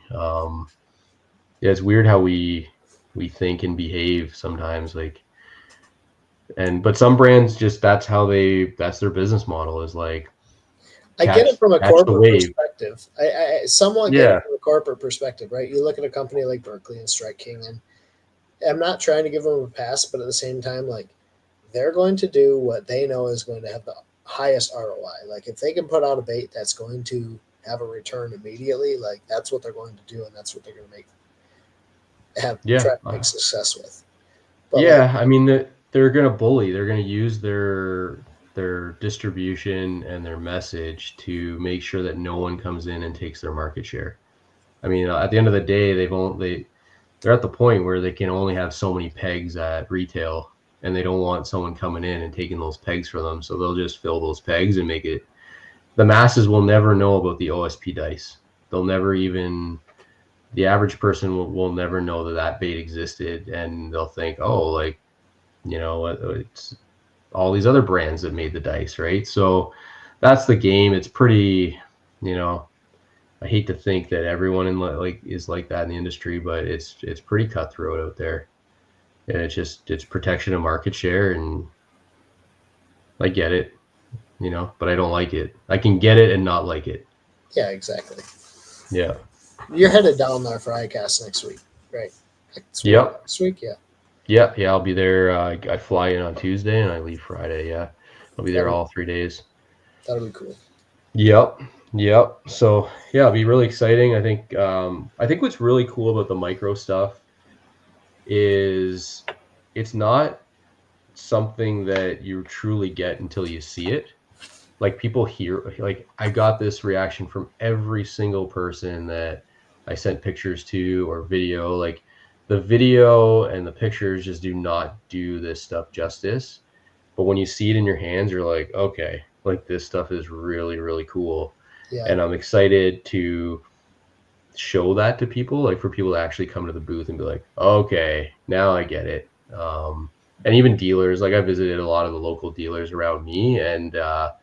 Speaker 2: Yeah, it's weird how we think and behave sometimes. Like, but some brands just that's their business model is like
Speaker 1: I get it from a
Speaker 2: catch the
Speaker 1: corporate
Speaker 2: wave.
Speaker 1: perspective. I somewhat get
Speaker 2: Yeah,
Speaker 1: it from a corporate perspective, right? You look at a company like Berkeley and Strike King, and I'm not trying to give them a pass, but at the same time, like they're going to do what they know is going to have the highest ROI. Like if they can put out a bait that's going to have a return immediately, like that's what they're going to do, and that's what they're going to
Speaker 2: yeah.
Speaker 1: try to make success with. But like,
Speaker 2: Yeah, I mean they're going to bully. They're going to use their distribution and their message to make sure that no one comes in and takes their market share. I mean, at the end of the day, they're at the point where they can only have so many pegs at retail, and they don't want someone coming in and taking those pegs for them. So they'll just fill those pegs and make it. The masses will never know about the OSP dice. They'll never even. The average person will never know that bait existed, and they'll think, oh, like, it's all these other brands that made the dice, right? So that's the game. It's pretty, I hate to think that everyone is like that in the industry, but it's pretty cutthroat out there. And it's protection of market share, and I get it, but I don't like it. I can get it and not like it.
Speaker 1: yeah, exactly.
Speaker 2: Yeah.
Speaker 1: You're headed down there for ICAST next week, right?
Speaker 2: Yep.
Speaker 1: Next week, yeah.
Speaker 2: Yeah. Yeah. I'll be there. I fly in on Tuesday and I leave Friday. Yeah. I'll be there all 3 days.
Speaker 1: That'll be cool.
Speaker 2: Yep. Yep. So yeah, it'll be really exciting. I think what's really cool about the micro stuff is it's not something that you truly get until you see it. Like people hear, like I got this reaction from every single person that I sent pictures to or video. Like the video and the pictures just do not do this stuff justice. But when you see it in your hands, you're like, okay, like this stuff is really, really cool.
Speaker 1: Yeah.
Speaker 2: And I'm excited to show that to people, like for people to actually come to the booth and be like, okay, now I get it. And even dealers, like I visited a lot of the local dealers around me, and I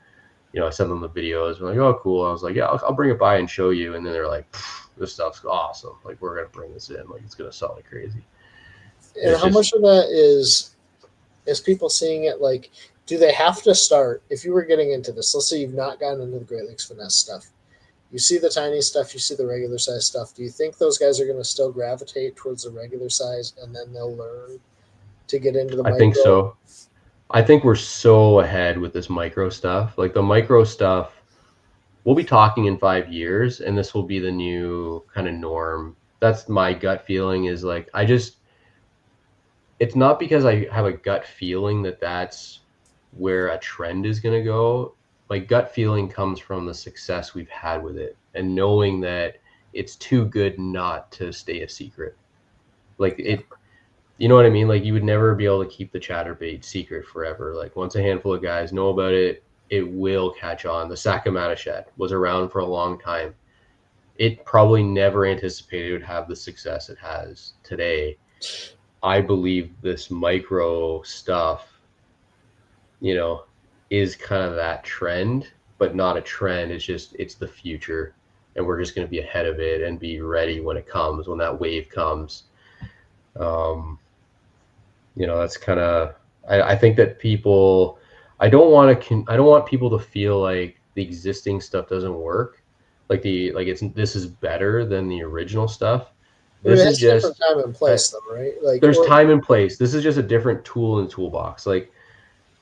Speaker 2: sent them the videos. We're like, oh, cool. I was like, yeah, I'll bring it by and show you. And then they're like, this stuff's awesome. Like we're gonna bring this in. Like it's gonna sell like crazy.
Speaker 1: And
Speaker 2: It's
Speaker 1: how
Speaker 2: just
Speaker 1: much of that is people seeing it? Like, do they have to start? If you were getting into this, let's say you've not gotten into the Great Lakes Finesse stuff, you see the tiny stuff, you see the regular size stuff. Do you think those guys are going to still gravitate towards the regular size, and then they'll learn to get into the
Speaker 2: I
Speaker 1: micro?
Speaker 2: think so. I think we're so ahead with this micro stuff. Like the micro stuff, we'll be talking in 5 years, and this will be the new kind of norm. That's my gut feeling. Is like it's not because I have a gut feeling that that's where a trend is going to go. My gut feeling comes from the success we've had with it and knowing that it's too good not to stay a secret. Like it, you know what I mean? Like you would never be able to keep the chatterbait secret forever. Like once a handful of guys know about it, it will catch on. The Sacramento Shad was around for a long time. It probably never anticipated it would have the success it has today. I believe this micro stuff, is kind of that trend, but not a trend. It's the future. And we're just going to be ahead of it and be ready when it comes, when that wave comes. That's kind of, I think that people, I don't want people to feel like the existing stuff doesn't work. This is better than the original stuff.
Speaker 1: I mean,
Speaker 2: This
Speaker 1: it
Speaker 2: is
Speaker 1: has different
Speaker 2: just,
Speaker 1: time and place, though, right? Like,
Speaker 2: there's time and place. This is just a different tool in the toolbox. Like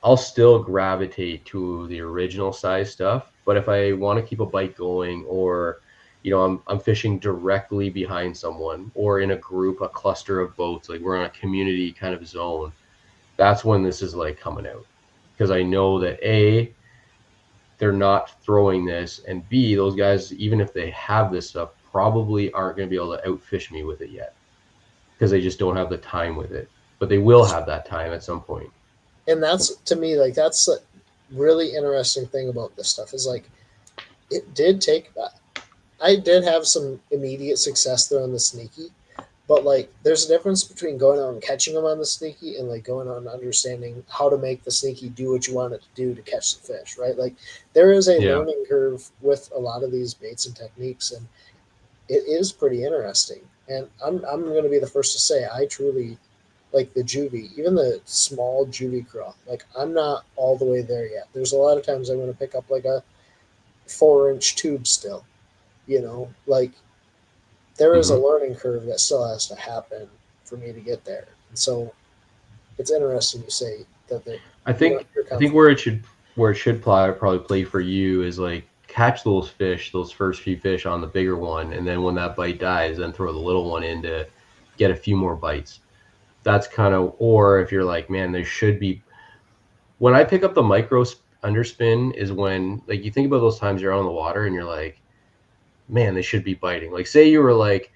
Speaker 2: I'll still gravitate to the original size stuff, but if I want to keep a bite going, or I'm fishing directly behind someone or in a group, a cluster of boats, like we're on a community kind of zone, that's when this is like coming out, because I know that A, they're not throwing this, and B, those guys, even if they have this stuff, probably aren't going to be able to outfish me with it yet because they just don't have the time with it, but they will have that time at some point.
Speaker 1: and that's, to me, like, that's a really interesting thing about this stuff is like, it did take, I did have some immediate success there on the sneaky, but like there's a difference between going out and catching them on the sneaky and like going out and understanding how to make the sneaky do what you want it to do to catch the fish, right? Like there is a
Speaker 2: Yeah.
Speaker 1: learning curve with a lot of these baits and techniques, and it is pretty interesting. And I'm going to be the first to say I truly like the Juvie, even the small Juvie craw. Like I'm not all the way there yet. There's a lot of times I want to pick up like a 4-inch tube still, like there is a learning curve that still has to happen for me to get there. And so it's interesting you say that
Speaker 2: I think where it should probably play for you is like catch those fish, those first few fish on the bigger one, and then when that bite dies, then throw the little one in to get a few more bites. That's kind of, or if you're like, man, there should be. When I pick up the micro underspin is when, like, you think about those times you're on the water and you're like, man, they should be biting. Like, say you were like,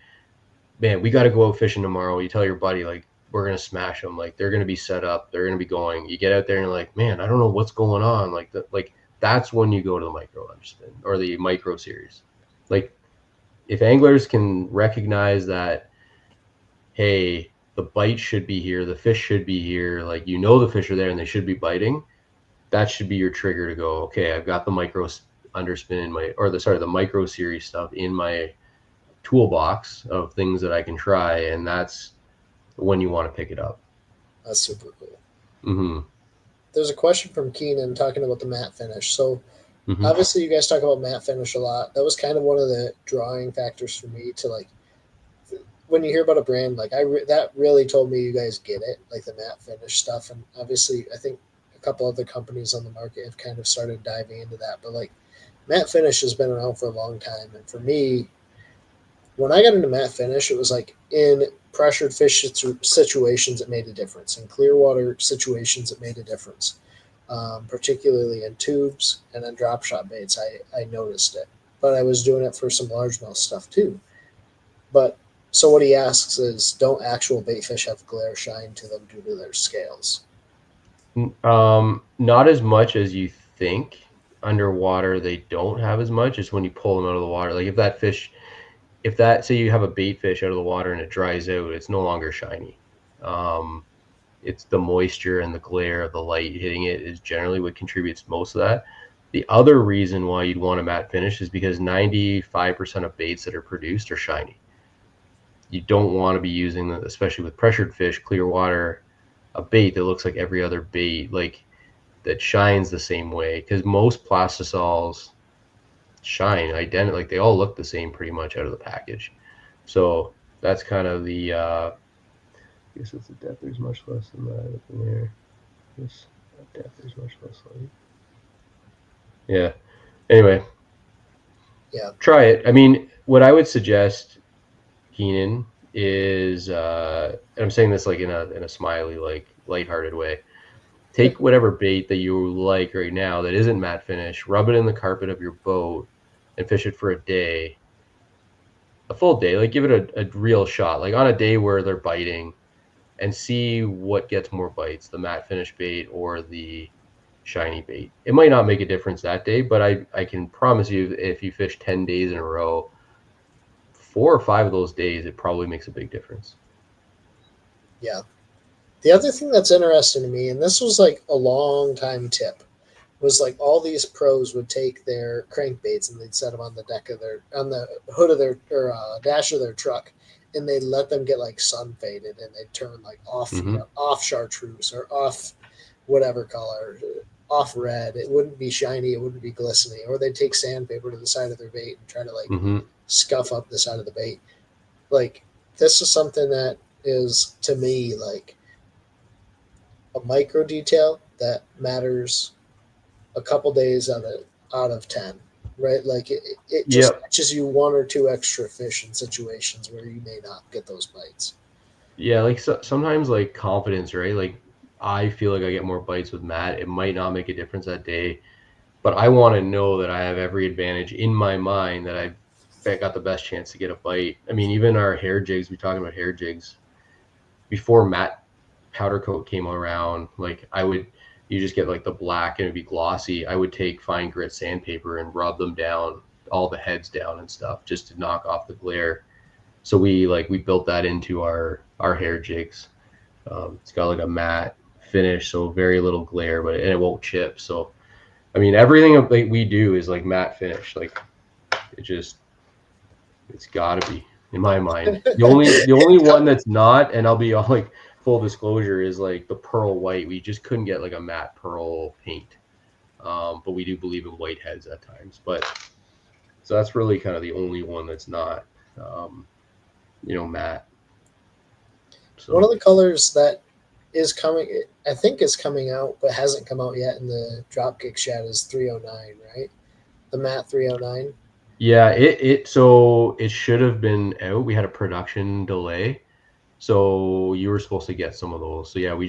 Speaker 2: man, we got to go out fishing tomorrow. You tell your buddy, like, we're going to smash them. Like, they're going to be set up. They're going to be going. You get out there and you're like, man, I don't know what's going on. Like that's when you go to the micro underspin or the micro series. Like, if anglers can recognize that, hey, the bite should be here, the fish should be here, like, the fish are there and they should be biting, that should be your trigger to go, okay, I've got the micro underspin in the micro series stuff in my toolbox of things that I can try, and that's when you want to pick it up.
Speaker 1: That's super cool.
Speaker 2: Mm-hmm.
Speaker 1: There's a question from Keenan talking about the matte finish. So
Speaker 2: Mm-hmm.
Speaker 1: obviously you guys talk about matte finish a lot. That was kind of one of the drawing factors for me to like, when you hear about a brand, like that really told me you guys get it, like the matte finish stuff. And obviously I think a couple other companies on the market have kind of started diving into that, but like matte finish has been around for a long time. And for me, when I got into matte finish, it was like in pressured fish situations, it made a difference. In clear water situations, it made a difference. Particularly in tubes and then drop shot baits, I noticed it. But I was doing it for some largemouth stuff too. But so what he asks is, don't actual bait fish have glare shine to them due to their scales?
Speaker 2: Not as much as you think. Underwater, they don't have as much. It's when you pull them out of the water. Like say you have a bait fish out of the water and it dries out, it's no longer shiny. It's the moisture and the glare of the light hitting it is generally what contributes most of that. The other reason why you'd want a matte finish is because 95% of baits that are produced are shiny. You don't want to be using them, especially with pressured fish, clear water, a bait that looks like every other bait, like that shines the same way, because most plastisols shine identical, like they all look the same pretty much out of the package. So that's kind of the I guess it's the depth. There's much less than that up in there. This depth is much less light. Yeah. Anyway.
Speaker 1: Yeah.
Speaker 2: Try it. I mean, what I would suggest, Keenan, is, and I'm saying this like in a smiley, like lighthearted way. Take whatever bait that you like right now that isn't matte finish, rub it in the carpet of your boat, and fish it for a day. A full day. Like give it a real shot. Like on a day where they're biting, and see what gets more bites, the matte finish bait or the shiny bait. It might not make a difference that day, but I can promise you if you fish 10 days in a row, 4 or 5 of those days, it probably makes a big difference.
Speaker 1: Yeah. The other thing that's interesting to me, and this was like a long time tip, was like all these pros would take their crankbaits and they'd set them on the hood of their or dash of their truck, and they'd let them get like sun faded, and they'd turn like off off chartreuse or off whatever color, off red. It wouldn't be shiny, it wouldn't be glistening, or they'd take sandpaper to the side of their bait and try to like scuff up the side of the bait. Like this is something that is to me like a micro detail that matters a couple days out of 10, right? Like it just catches you 1 or 2 extra fish in situations where you may not get those bites.
Speaker 2: Yeah, like sometimes like confidence, right? Like I feel like I get more bites with matte. It might not make a difference that day, but I want to know that I have every advantage in my mind that I got the best chance to get a bite. I mean, even our hair jigs, we talking about hair jigs before matte powder coat came around, like you just get like the black and it'd be glossy. I would take fine grit sandpaper and rub them down, all the heads down and stuff, just to knock off the glare. So we built that into our hair jigs. It's got like a matte finish, so very little glare, and it won't chip. So I mean, everything like we do is like matte finish. Like it's gotta be, in my mind. The only one that's not, and I'll be all like full disclosure, is like the pearl white. We just couldn't get like a matte pearl paint. But we do believe in white heads at times. But so that's really kind of the only one that's not matte. So
Speaker 1: one of the colors that is coming, I think is coming out, but hasn't come out yet in the Dropkick Shad is 309, right? The matte 309.
Speaker 2: Yeah, it should have been out. We had a production delay, so you were supposed to get some of those. So yeah, we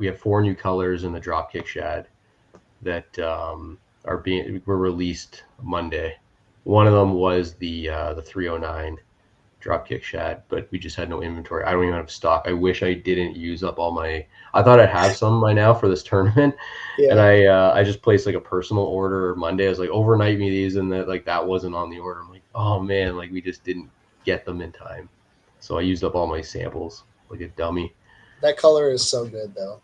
Speaker 2: have 4 new colors in the Dropkick Shad that were released Monday. One of them was the 309 Dropkick Shad, but we just had no inventory. I don't even have stock. I wish I didn't use up all my. I thought I'd have some by now for this tournament, and I just placed like a personal order Monday. I was like, overnight me these, and that wasn't on the order. I'm like, oh man, like we just didn't get them in time, so I used up all my samples like a dummy.
Speaker 1: That color is so good though.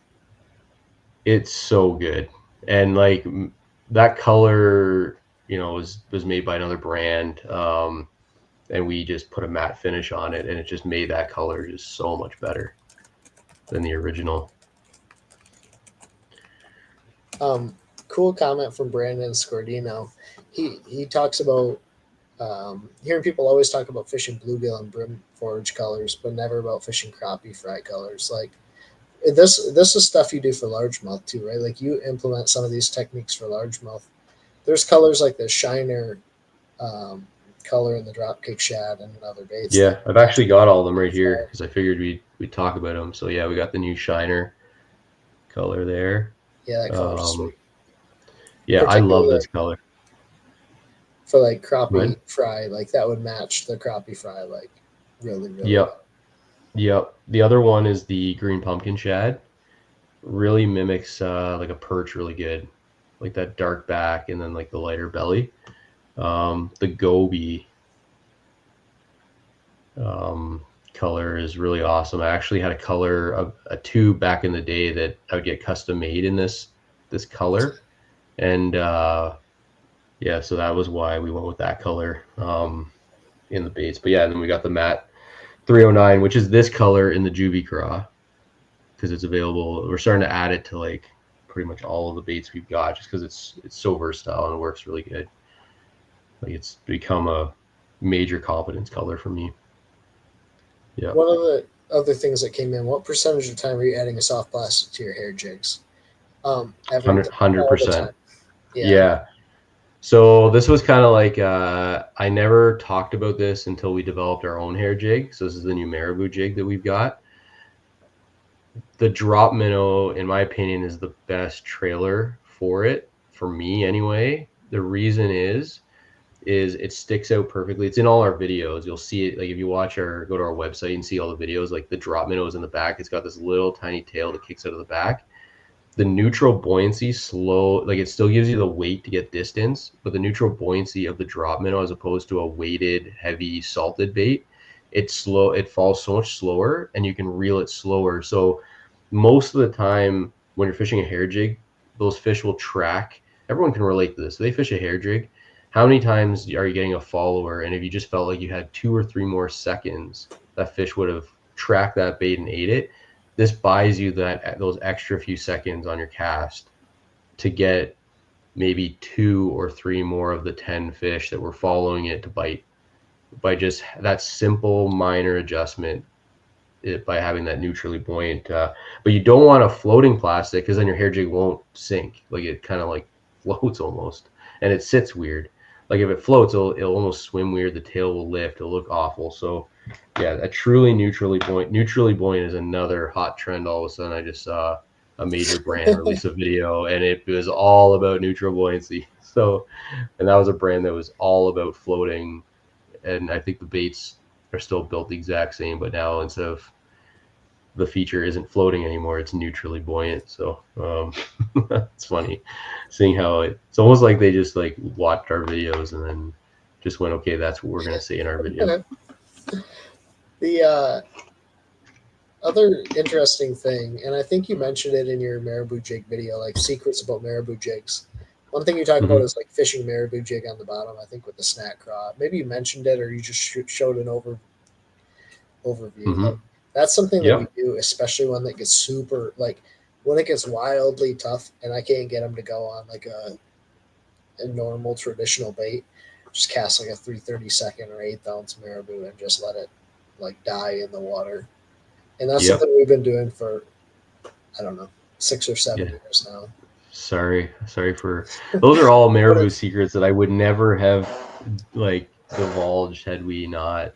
Speaker 2: It's so good, and like that color, was made by another brand. And we just put a matte finish on it, and it just made that color just so much better than the original.
Speaker 1: Cool comment from Brandon Scordino. He talks about hearing people always talk about fishing bluegill and brim forage colors, but never about fishing crappie fry colors. Like this is stuff you do for largemouth too, right? Like you implement some of these techniques for largemouth. There's colors like the shiner color in the Dropkick Shad and other baits.
Speaker 2: Yeah, I've actually got all of them right here because I figured we'd talk about them. So yeah, we got the new shiner color there.
Speaker 1: Yeah, that color's sweet.
Speaker 2: Yeah, I love this color.
Speaker 1: For like crappie fry, like that would match the crappie fry like really, really well.
Speaker 2: Yep. The other one is the green pumpkin shad. Really mimics like a perch really good. Like that dark back and then like the lighter belly. The goby color is really awesome. I actually had a tube back in the day that I would get custom made in this color, and so that was why we went with that color in the baits. But yeah, and then we got the matte 309, which is this color in the Juvie craw, because it's available. We're starting to add it to like pretty much all of the baits we've got, just because it's so versatile and it works really good. Like it's become a major confidence color for me. Yeah.
Speaker 1: One of other things that came in, what percentage of the time are you adding a soft plastic to your hair jigs? Every all the
Speaker 2: 100%.
Speaker 1: time. Yeah.
Speaker 2: Yeah. So this was kind of like, I never talked about this until we developed our own hair jig. So this is the new Maribou jig that we've got. The drop minnow, in my opinion, is the best trailer for it, for me anyway. The reason is it sticks out perfectly. It's in all our videos. You'll see it, like if you watch or go to our website and see all the videos, like the drop minnow is in the back. It's got this little tiny tail that kicks out of the back. The neutral buoyancy slow, like it still gives you the weight to get distance, but the neutral buoyancy of the drop minnow as opposed to a weighted heavy salted bait, it falls so much slower and you can reel it slower. So most of the time when you're fishing a hair jig, those fish will track. Everyone can relate to this. So they fish a hair jig. How many times are you getting a follower? And if you just felt like you had 2 or 3 more seconds, that fish would have tracked that bait and ate it. This buys you those extra few seconds on your cast to get maybe 2 or 3 more of the 10 fish that were following it to bite by just that simple minor adjustment, by having that neutrally buoyant. But you don't want a floating plastic because then your hair jig won't sink. Like it kind of like floats almost, and it sits weird. Like if it floats, it'll almost swim weird. The tail will lift. It'll look awful. So yeah, a truly neutrally buoyant. Neutrally buoyant is another hot trend. All of a sudden, I just saw a major brand release a video, and it was all about neutral buoyancy. So, and that was a brand that was all about floating. And I think the baits are still built the exact same, but now instead of the feature isn't floating anymore, it's neutrally buoyant. So it's funny seeing how it's almost like they just like watched our videos and then just went, okay, that's what we're going to say in our video.
Speaker 1: The other interesting thing, and I think you mentioned it in your Maribou jig video, like secrets about Maribou jigs. One thing you talk about is like fishing Maribou jig on the bottom, I think with the snack craw. Maybe you mentioned it or you just showed an overview. Like, that's something that we do, especially when that gets super, like when it gets wildly tough and I can't get them to go on like a normal traditional bait. Just cast like a 3/32 or 1/8 ounce Maribou and just let it like die in the water. And that's something we've been doing for, I don't know, 6 or 7 years now.
Speaker 2: Sorry for those are all Maribou secrets that I would never have like divulged had we not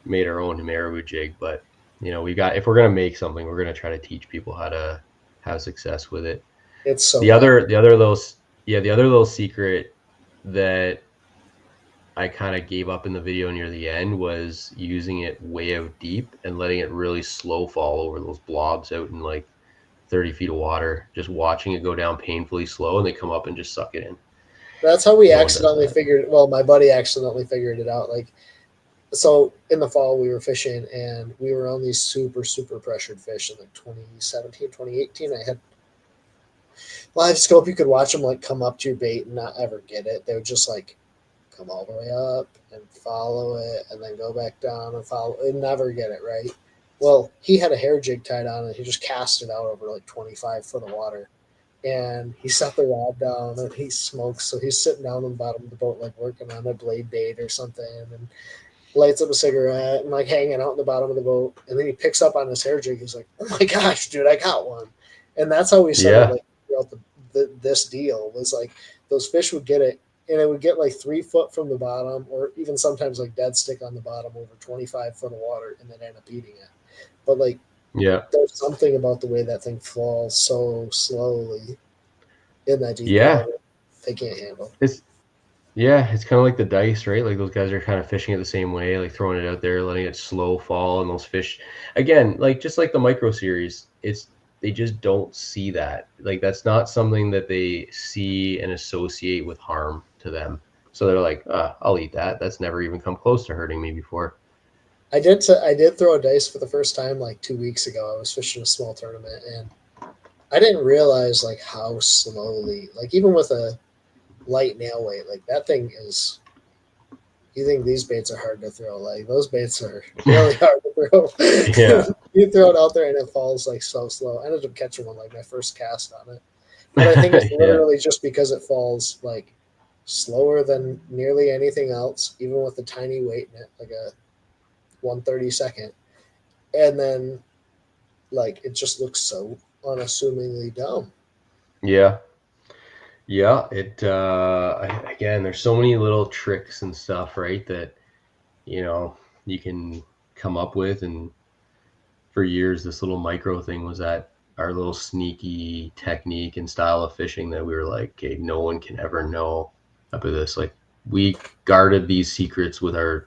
Speaker 2: made our own Maribou jig. But you know, if we're gonna make something, we're gonna try to teach people how to have success with it.
Speaker 1: It's so
Speaker 2: the other little secret that I kind of gave up in the video near the end was using it way out deep and letting it really slow fall over those blobs out in like 30 feet of water, just watching it go down painfully slow and they come up and just suck it in.
Speaker 1: That's how we accidentally figured, well, my buddy accidentally figured it out. Like, so in the fall we were fishing and we were on these super, super pressured fish in like 2017, 2018. I had live scope. You could watch them like come up to your bait and not ever get it. They would just like come all the way up and follow it and then go back down and follow and never get it right. Well, he had a hair jig tied on and he just cast it out over like 25 foot of water. And he set the rod down and he smokes. So he's sitting down on the bottom of the boat, like working on a blade bait or something, and lights up a cigarette and like hanging out in the bottom of the boat. And then he picks up on his hair jig. He's like, "Oh my gosh, dude, I got one." And that's how we started like throughout this deal was like those fish would get it and it would get like 3 foot from the bottom or even sometimes like dead stick on the bottom over 25 foot of water and then end up eating it. But like, there's something about the way that thing falls so slowly in that deep water they can't handle.
Speaker 2: It's kind of like the dice, right? Like those guys are kind of fishing it the same way, like throwing it out there, letting it slow fall, and those fish, again, like just like the micro series, they just don't see that. Like that's not something that they see and associate with harm to them. So they're like, I'll eat that. That's never even come close to hurting me before.
Speaker 1: I did throw a dice for the first time like 2 weeks ago. I was fishing a small tournament and I didn't realize like how slowly, like even with a light nail weight, like that thing is, you think these baits are hard to throw, like those baits are really hard to throw. You throw it out there and it falls like so slow. I ended up catching one like my first cast on it, but I think it's literally just because it falls like slower than nearly anything else, even with a tiny weight in it, like a 1/32. and then like it just looks so unassumingly dumb.
Speaker 2: Yeah. Yeah. Again, there's so many little tricks and stuff, right? That, you can come up with. And for years, this little micro thing was that our little sneaky technique and style of fishing that we were like, okay, no one can ever know about this. Like, we guarded these secrets to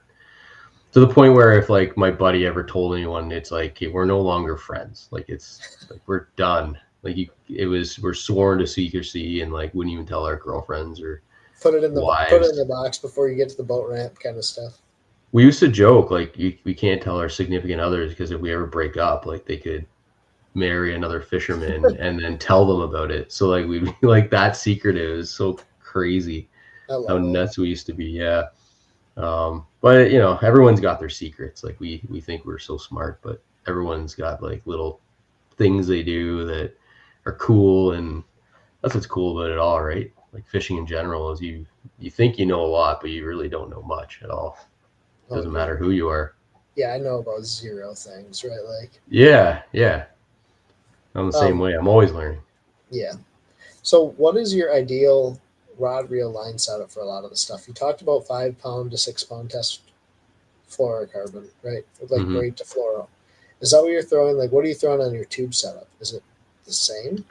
Speaker 2: the point where if like my buddy ever told anyone, it's like, okay, we're no longer friends. Like, it's like, we're done. Like, we're sworn to secrecy, and like wouldn't even tell our girlfriends or
Speaker 1: Put it in the
Speaker 2: wives.
Speaker 1: box before you get to the boat ramp, kind of stuff.
Speaker 2: We used to joke like, we can't tell our significant others, because if we ever break up, like, they could marry another fisherman and then tell them about it. So like, we'd be like that secretive. Is so crazy
Speaker 1: I
Speaker 2: how
Speaker 1: love it.
Speaker 2: nuts we used to be. Yeah. But everyone's got their secrets. Like, we think we're so smart, but everyone's got like little things they do that are cool, and that's what's cool about it all, right? Like, fishing in general is you think you know a lot, but you really don't know much at all.
Speaker 1: Oh
Speaker 2: Doesn't
Speaker 1: yeah,
Speaker 2: matter who you are.
Speaker 1: yeah. I know about zero things, right? Like,
Speaker 2: Yeah, yeah. I'm the same
Speaker 1: um,
Speaker 2: way. I'm always learning.
Speaker 1: yeah. So, what is your ideal rod reel line setup for a lot of the stuff? You talked about 5 pound to 6 pound test fluorocarbon, right? Like
Speaker 2: Hmm.
Speaker 1: braid to fluoro. Is that what you're throwing? Like, what are you throwing on your tube setup? Is it the same?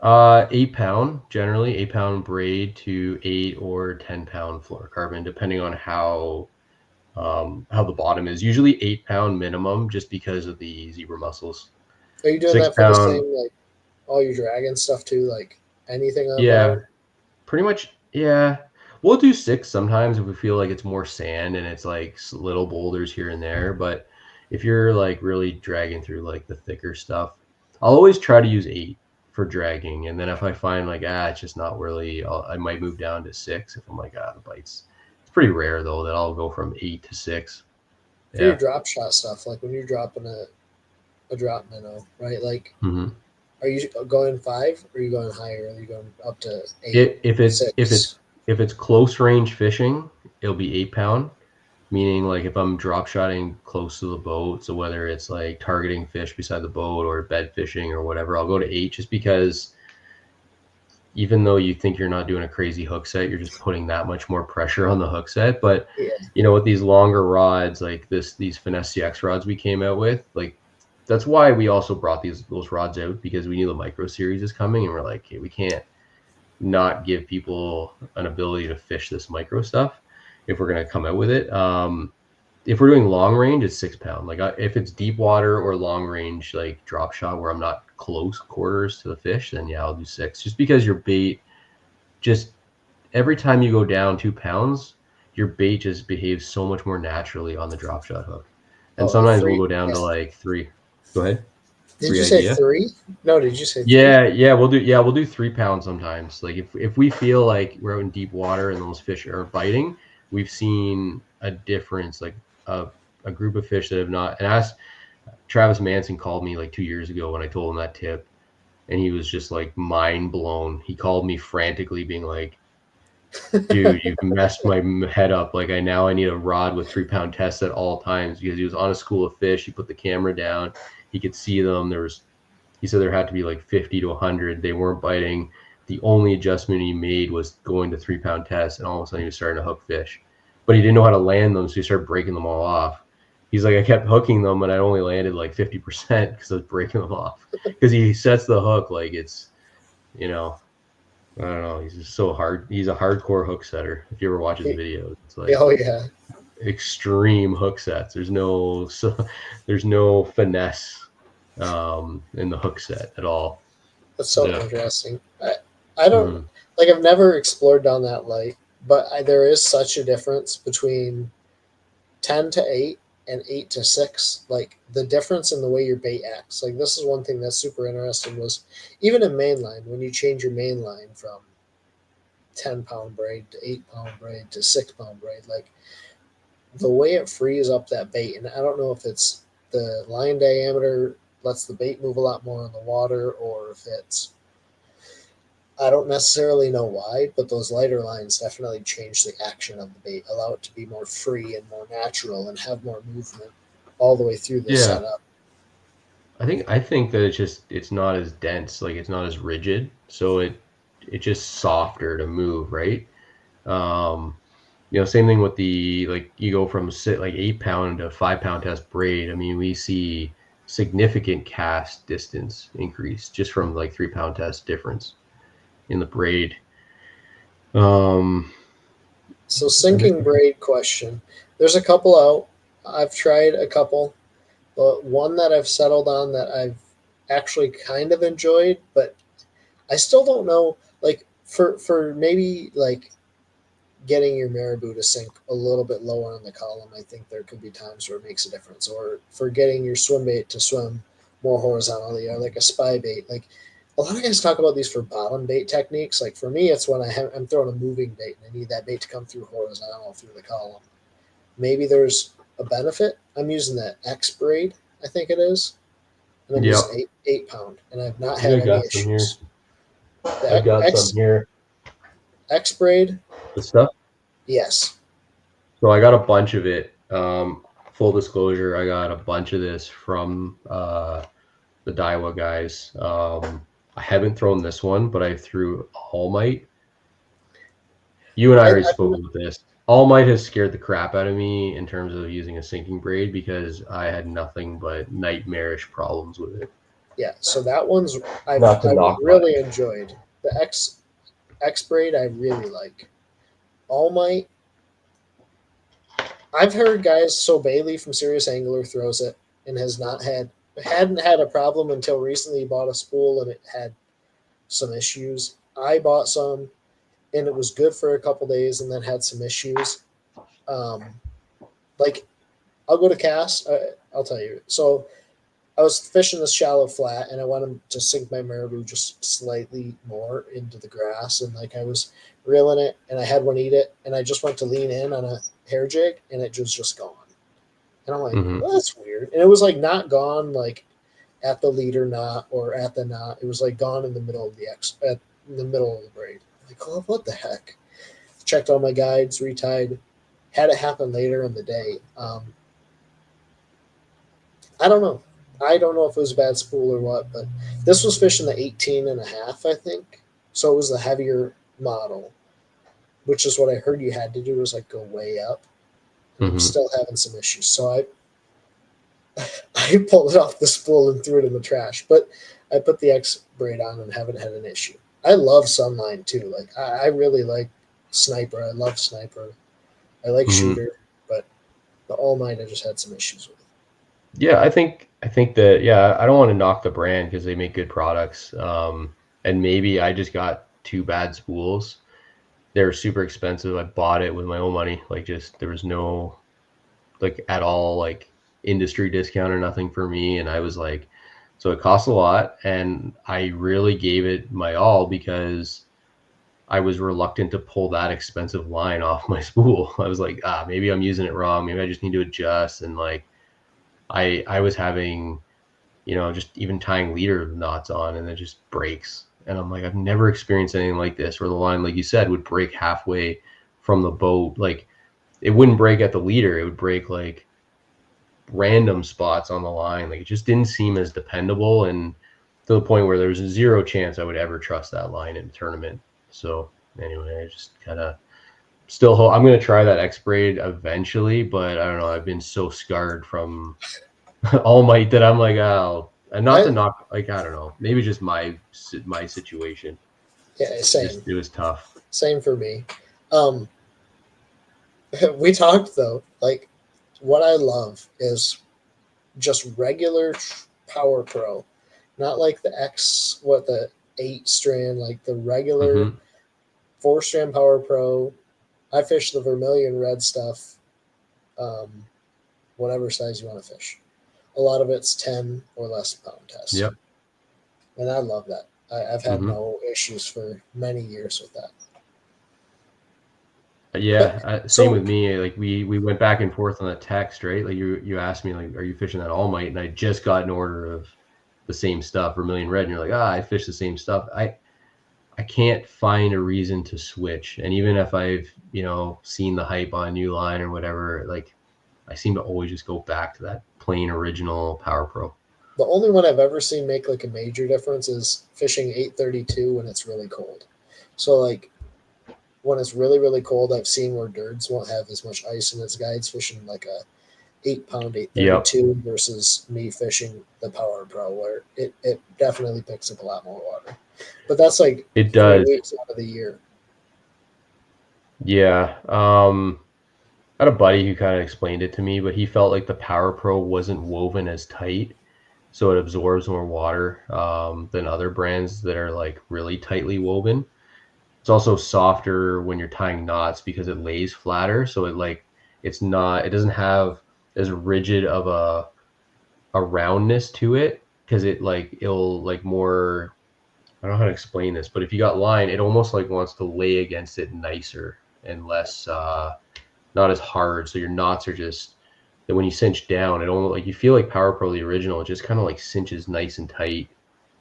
Speaker 2: 8 pound, generally 8 pound braid to 8 or 10 pound fluorocarbon, depending on how the bottom is. Usually 8 pound minimum, just because of the zebra mussels.
Speaker 1: Are you doing
Speaker 2: Six
Speaker 1: that for the
Speaker 2: pound,
Speaker 1: same, like, all your dragon stuff too? Like, anything on
Speaker 2: yeah,
Speaker 1: bottom?
Speaker 2: pretty much. Yeah, we'll do 6 sometimes if we feel like it's more sand and it's like little boulders here and there. But if you're like really dragging through like the thicker stuff, I'll always try to use 8 for dragging. And then if I find like, it's just not really, I might move down to 6 if I'm like, the bites. It's pretty rare though that I'll go from 8 to 6.
Speaker 1: For your
Speaker 2: Yeah.
Speaker 1: drop shot stuff, like when you're dropping a drop minnow, right? Like,
Speaker 2: Hmm.
Speaker 1: are you going 5? Or are you going higher? Are you going up to 8,
Speaker 2: If it's if it's
Speaker 1: 6?
Speaker 2: if it's close range fishing, it'll be 8 pound. Meaning, like, if I'm drop shotting close to the boat, so whether it's like targeting fish beside the boat or bed fishing or whatever, I'll go to 8, just because even though you think you're not doing a crazy hook set, you're just putting that much more pressure on the hook set. But
Speaker 1: Yeah.
Speaker 2: with these longer rods, like these Finesse CX rods we came out with, like, that's why we also brought those rods out, because we knew the micro series is coming, and we're like, okay, we can't not give people an ability to fish this micro stuff if we're going to come out with it. If we're doing long range, it's 6 pound. Like, if it's deep water or long range, like drop shot where I'm not close quarters to the fish, then yeah, I'll do 6. Just because your bait, just every time you go down 2 pounds, your bait just behaves so much more naturally on the drop shot hook. And
Speaker 1: Oh,
Speaker 2: sometimes we'll
Speaker 1: three.
Speaker 2: go down
Speaker 1: Yeah.
Speaker 2: to like 3. Go ahead.
Speaker 1: Did
Speaker 2: Free
Speaker 1: you say
Speaker 2: idea.
Speaker 1: 3? No, did you say 3?
Speaker 2: Yeah, we'll do 3 pounds sometimes. Like, if we feel like we're out in deep water and those fish are biting, we've seen a difference. Like, a group of fish that have not. And asked Travis Manson called me like 2 years ago when I told him that tip, and he was just like mind blown. He called me frantically, being like, "Dude, you've messed my head up. Like, I need a rod with 3 pound tests at all times," because he was on a school of fish. He put the camera down. He could see them. He said there had to be like 50 to 100. They weren't biting. The only adjustment he made was going to 3 pound tests, and all of a sudden he was starting to hook fish. But he didn't know how to land them, so he started breaking them all off. He's like, I kept hooking them, and I only landed like 50% because I was breaking them off. Because he sets the hook like it's, I don't know. He's just so hard. He's a hardcore hook setter. If you ever watch his videos, it's like
Speaker 1: Oh yeah,
Speaker 2: extreme hook sets. There's no finesse in the hook set at all.
Speaker 1: that's so
Speaker 2: Yeah.
Speaker 1: interesting. I don't
Speaker 2: Mhm.
Speaker 1: like. I've never explored down that light, but there is such a difference between 10 to 8 and 8 to 6. Like the difference in the way your bait acts. Like this is one thing that's super interesting. Was even in mainline when you change your mainline from 10 pound braid to 8 pound braid to 6 pound braid, like the way it frees up that bait, and I don't know if it's the line diameter lets the bait move a lot more in the water, or if it's, I don't necessarily know why, but those lighter lines definitely change the action of the bait, allow it to be more free and more natural and have more movement all the way through the
Speaker 2: Yeah.
Speaker 1: setup.
Speaker 2: I think that it's not as dense, like it's not as rigid, so it's just softer to move, right? Um, same thing with the, like, you go from like 8 pound to 5 pound test braid. I mean, we see significant cast distance increase just from like 3 pound test difference in the braid. Um,
Speaker 1: So sinking braid question. There's a couple out. I've tried a couple, but one that I've settled on that I've actually kind of enjoyed, but I still don't know. Like for maybe like getting your Maribou to sink a little bit lower on the column, I think there could be times where it makes a difference. Or for getting your swim bait to swim more horizontally, or like a spy bait. Like a lot of guys talk about these for bottom bait techniques. Like for me, it's when I'm throwing a moving bait and I need that bait to come through horizontal through the column. Maybe there's a benefit. I'm using that X braid, I think it is, and I'm
Speaker 2: yep.
Speaker 1: using 8 pound, and I've not
Speaker 2: I
Speaker 1: had
Speaker 2: think I
Speaker 1: any
Speaker 2: got some here.
Speaker 1: issues.
Speaker 2: I've
Speaker 1: The
Speaker 2: got some here.
Speaker 1: X braid,
Speaker 2: The stuff.
Speaker 1: yes.
Speaker 2: So I got a bunch of it. Full disclosure, I got a bunch of this from the Daiwa guys. I haven't thrown this one, but I threw All Might. You and I already spoke about this. All Might has scared the crap out of me in terms of using a sinking braid because I had nothing but nightmarish problems with it.
Speaker 1: Yeah, so that one's I've
Speaker 2: Not to knock
Speaker 1: really enjoyed. The X braid I really like. All Might, I've heard guys, so Bailey from Serious Angler throws it and hadn't had a problem until recently. He bought a spool and it had some issues. I bought some and it was good for a couple days and then had some issues. Um, like I'll go to cast. I'll tell you. So I was fishing this shallow flat and I wanted to sink my Maribou just slightly more into the grass. And like I was reeling it and I had one eat it and I just went to lean in on a hair jig and it was just gone. And I'm like, well, that's weird. And it was like not gone like at the leader knot or at the knot. It was like gone in the middle of in the middle of the braid. I'm like, oh, what the heck? Checked all my guides, retied. Had it happen later in the day. I don't know. I don't know if it was a bad spool or what, but this was fishing the 18 and a half, I think. So it was the heavier model, which is what I heard you had to do, was like go way up. And I'm still having some issues. So I pulled it off the spool and threw it in the trash. But I put the X braid on and haven't had an issue. I love Sunline too. Like I really like Sniper. I love Sniper. I like Shooter, but the All Might I just had some issues with.
Speaker 2: Yeah, I think that, yeah, I don't want to knock the brand because they make good products. And maybe I just got two bad spools. They were super expensive. I bought it with my own money. Like, just there was no like at all like industry discount or nothing for me. And I was like, so it cost a lot, and I really gave it my all because I was reluctant to pull that expensive line off my spool. I was like, maybe I'm using it wrong. Maybe I just need to adjust. And like, I was having, just even tying leader knots on and it just breaks. And I'm like, I've never experienced anything like this where the line, like you said, would break halfway from the boat. Like it wouldn't break at the leader. It would break like random spots on the line. Like it just didn't seem as dependable, and to the point where there was a zero chance I would ever trust that line in a tournament. So anyway, I just kind of still I'm going to try that X braid eventually, but I don't know. I've been so scarred from All Might that I'm like, and not to knock, like, I don't know, maybe just my situation.
Speaker 1: Yeah, same.
Speaker 2: It was tough.
Speaker 1: Same for me. We talked though, like what I love is just regular Power Pro, not like the 8 strand, like the regular 4-strand Power Pro. I fish the Vermilion red stuff, whatever size you want to fish. A lot of it's 10 or less pound test.
Speaker 2: Yep.
Speaker 1: And I love that. I've had no issues for many years with that.
Speaker 2: Yeah, same with me. Like we went back and forth on the text, right? Like you asked me, like, are you fishing that All Might? And I just got an order of the same stuff, Vermilion red, and you're like, I fish the same stuff. I can't find a reason to switch. And even if I've, seen the hype on a new line or whatever, like I seem to always just go back to that plain original Power Pro.
Speaker 1: The only one I've ever seen make like a major difference is fishing 832 when it's really cold. So like when it's really really cold, I've seen where dirts won't have as much ice in its guides fishing like a 8 pound
Speaker 2: Yep,
Speaker 1: 832 versus me fishing the Power Pro where it definitely picks up a lot more water. But that's like
Speaker 2: it
Speaker 1: 3
Speaker 2: does.
Speaker 1: weeks out of the year.
Speaker 2: Yeah. I had a buddy who kind of explained it to me, but he felt like the Power Pro wasn't woven as tight, so it absorbs more water than other brands that are like really tightly woven. It's also softer when you're tying knots because it lays flatter, so it doesn't have as rigid of a roundness to it because it'll like more. I don't know how to explain this, but if you got line, it almost like wants to lay against it nicer and less not as hard. So your knots are just that when you cinch down, it almost like you feel like Power Pro the original. It just kind of like cinches nice and tight.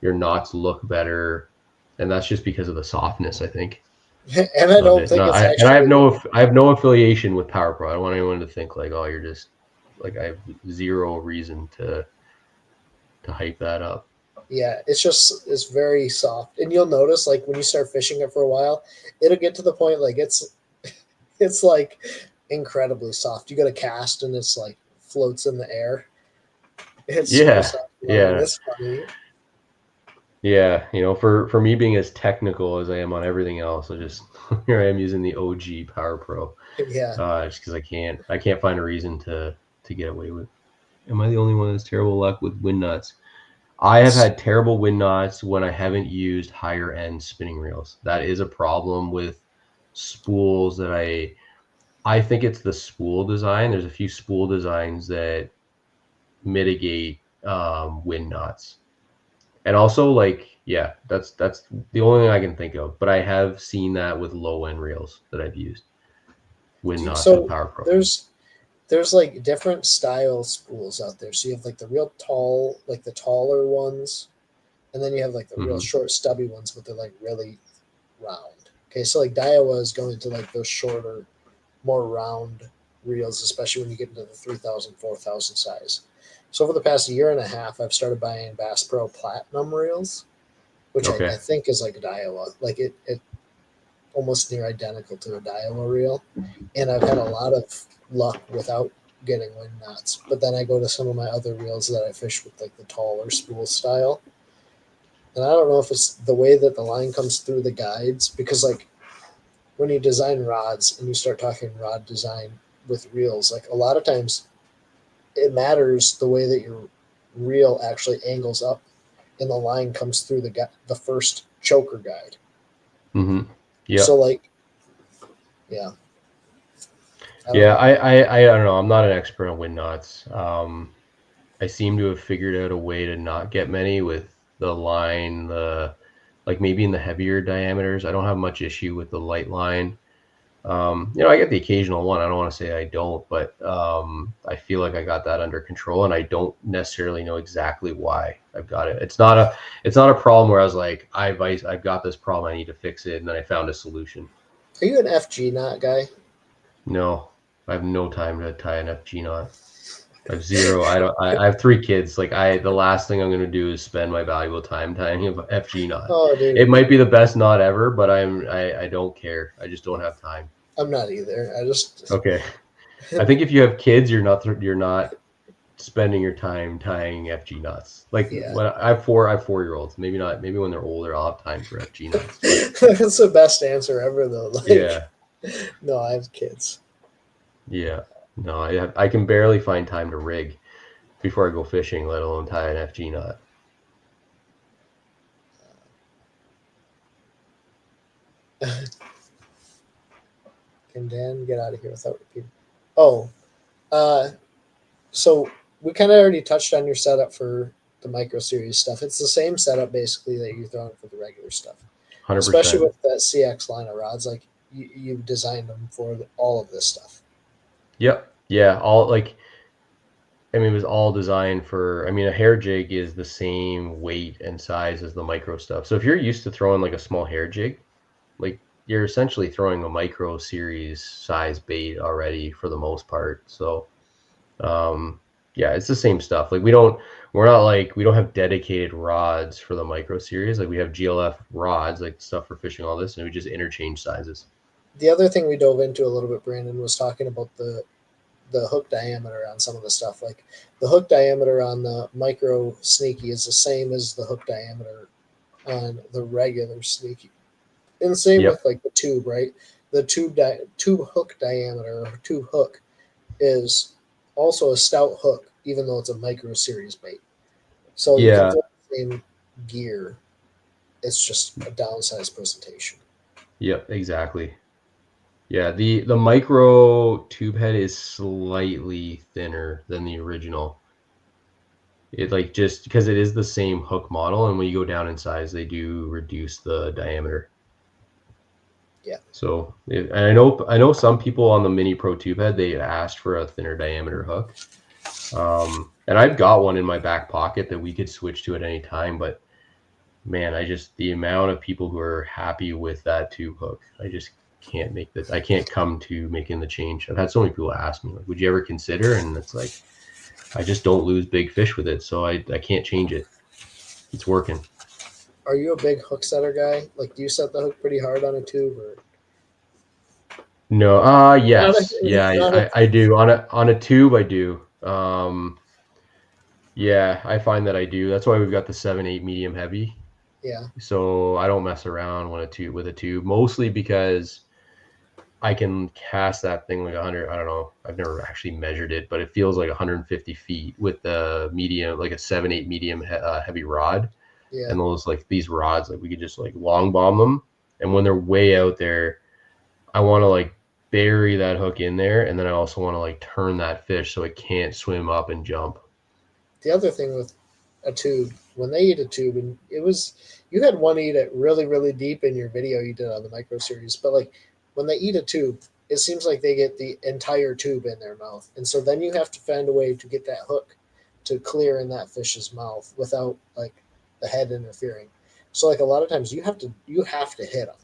Speaker 2: Your knots look better, and that's just because of the softness, I think,
Speaker 1: And I
Speaker 2: of
Speaker 1: don't
Speaker 2: it.
Speaker 1: think
Speaker 2: No,
Speaker 1: it's
Speaker 2: and
Speaker 1: actually
Speaker 2: I have no affiliation with Power Pro. I don't want anyone to think like, oh, you're just like I have zero reason to hype that up.
Speaker 1: yeah, it's very soft. And you'll notice like when you start fishing it for a while, it'll get to the point like it's like incredibly soft. You got a cast and it's like floats in the air. It's super
Speaker 2: Yeah,
Speaker 1: soft line.
Speaker 2: yeah.
Speaker 1: It's funny.
Speaker 2: Yeah, for me being as technical as I am on everything else, I just here I am using the OG Power Pro,
Speaker 1: Yeah.
Speaker 2: just because I can't find a reason to get away with. Am I the only one that's terrible luck with wind knots? I have had terrible wind knots when I haven't used higher end spinning reels. That is a problem with spools that I think it's the spool design. There's a few spool designs that mitigate wind knots. And also, like, yeah, that's the only thing I can think of. But I have seen that with low end reels that I've used, wind knots with
Speaker 1: So
Speaker 2: Power Pro.
Speaker 1: there's like different style spools out there. So you have like the real tall, like the taller ones, and then you have like the real
Speaker 2: Hmm.
Speaker 1: short, stubby ones, but they're like really round. Okay, so like Daiwa is going to like those shorter, more round reels, especially when you get into the 3,000, 4,000 size. So over the past year and a half, I've started buying Bass Pro Platinum reels, which I
Speaker 2: Okay.
Speaker 1: think is like a Daiwa. Like it almost near identical to a Daiwa reel. And I've had a lot of luck without getting wind knots. But then I go to some of my other reels that I fish with like the taller spool style. And I don't know if it's the way that the line comes through the guides because like when you design rods and you start talking rod design with reels, like a lot of times it matters the way that your reel actually angles up and the line comes through the first choker guide.
Speaker 2: Hmm.
Speaker 1: So
Speaker 2: Yep.
Speaker 1: like yeah, I don't
Speaker 2: Yeah.
Speaker 1: know.
Speaker 2: I don't know. I'm not an expert on wind knots. I seem to have figured out a way to not get many with the line, the like maybe in the heavier diameters. I don't have much issue with the light line. I get the occasional one. I don't want to say I don't, but I feel like I got that under control, and I don't necessarily know exactly why I've got it. It's not a problem where I was like, I've got this problem, I need to fix it, and then I found a solution.
Speaker 1: Are you an FG knot guy?
Speaker 2: No, I have no time to tie an FG knot. I have zero. I don't. I have 3 kids. Like the last thing I'm gonna do is spend my valuable time tying an FG knot.
Speaker 1: Oh, dude,
Speaker 2: It might be the best knot ever, but I don't care. I just don't have time.
Speaker 1: I'm not either. I just
Speaker 2: Okay. I think if you have kids, you're not spending your time tying FG knots. Like
Speaker 1: yeah,
Speaker 2: when I have 4-year-olds. Maybe not. Maybe when they're older, I'll have time for FG knots. But
Speaker 1: that's the best answer ever though. Like,
Speaker 2: yeah,
Speaker 1: no, I have kids.
Speaker 2: yeah. No, I can barely find time to rig before I go fishing, let alone tie an FG knot.
Speaker 1: Can Dan get out of here without repeating? Oh, uh, so we kind of already touched on your setup for the micro series stuff. It's the same setup basically that you're throwing for the regular stuff,
Speaker 2: Hundred
Speaker 1: especially
Speaker 2: percent.
Speaker 1: with that CX line of rods. Like you designed them for all of this stuff.
Speaker 2: Yep. Yeah. All like I mean, it was all designed for. I mean, a hair jig is the same weight and size as the micro stuff. So if you're used to throwing like a small hair jig, like you're essentially throwing a micro series size bait already for the most part. So, um, Yeah, it's the same stuff. Like we don't have dedicated rods for the micro series. Like we have GLF rods, like stuff for fishing, all this, and we just interchange sizes.
Speaker 1: The other thing we dove into a little bit, Brandon, was talking about the hook diameter on some of the stuff. Like the hook diameter on the micro sneaky is the same as the hook diameter on the regular sneaky. And same
Speaker 2: Yep.
Speaker 1: with like the tube, right? The tube hook diameter or tube hook is also a stout hook, even though it's a micro series bait. So you can
Speaker 2: Yeah.
Speaker 1: throw the same gear. It's just a downsized presentation.
Speaker 2: Yep. Exactly. Yeah. The micro tube head is slightly thinner than the original. It like just because it is the same hook model, and when you go down in size, they do reduce the diameter.
Speaker 1: Yeah.
Speaker 2: So, and I know some people on the Mini Pro tube head, they asked for a thinner diameter hook. And I've got one in my back pocket that we could switch to at any time, but man, the amount of people who are happy with that tube hook, I just can't make this. I can't come to making the change. I've had so many people ask me, like, would you ever consider? And it's like, I just don't lose big fish with it, so I can't change it. It's working.
Speaker 1: Are you a big hook setter guy? Like, do you set the hook pretty hard on a tube, or
Speaker 2: No,
Speaker 1: not
Speaker 2: yes,
Speaker 1: a,
Speaker 2: yeah,
Speaker 1: not a,
Speaker 2: I do on a tube. I do. Yeah, I find that I do. That's why we've got the 7/8 medium heavy.
Speaker 1: yeah,
Speaker 2: So I don't mess around with a tube, mostly because I can cast that thing like 100. I don't know. I've never actually measured it, but it feels like 150 feet with the medium, like a 7/8 medium heavy rod.
Speaker 1: yeah.
Speaker 2: And those like these rods, like we could just like long bomb them. And when they're way out there, I want to like bury that hook in there, and then I also want to like turn that fish so it can't swim up and jump.
Speaker 1: The other thing with a tube, when they eat a tube, and you had one eat it really, really deep in your video you did on the micro series, but like when they eat a tube, it seems like they get the entire tube in their mouth. And so then you have to find a way to get that hook to clear in that fish's mouth without like the head interfering. So like a lot of times you have to hit them.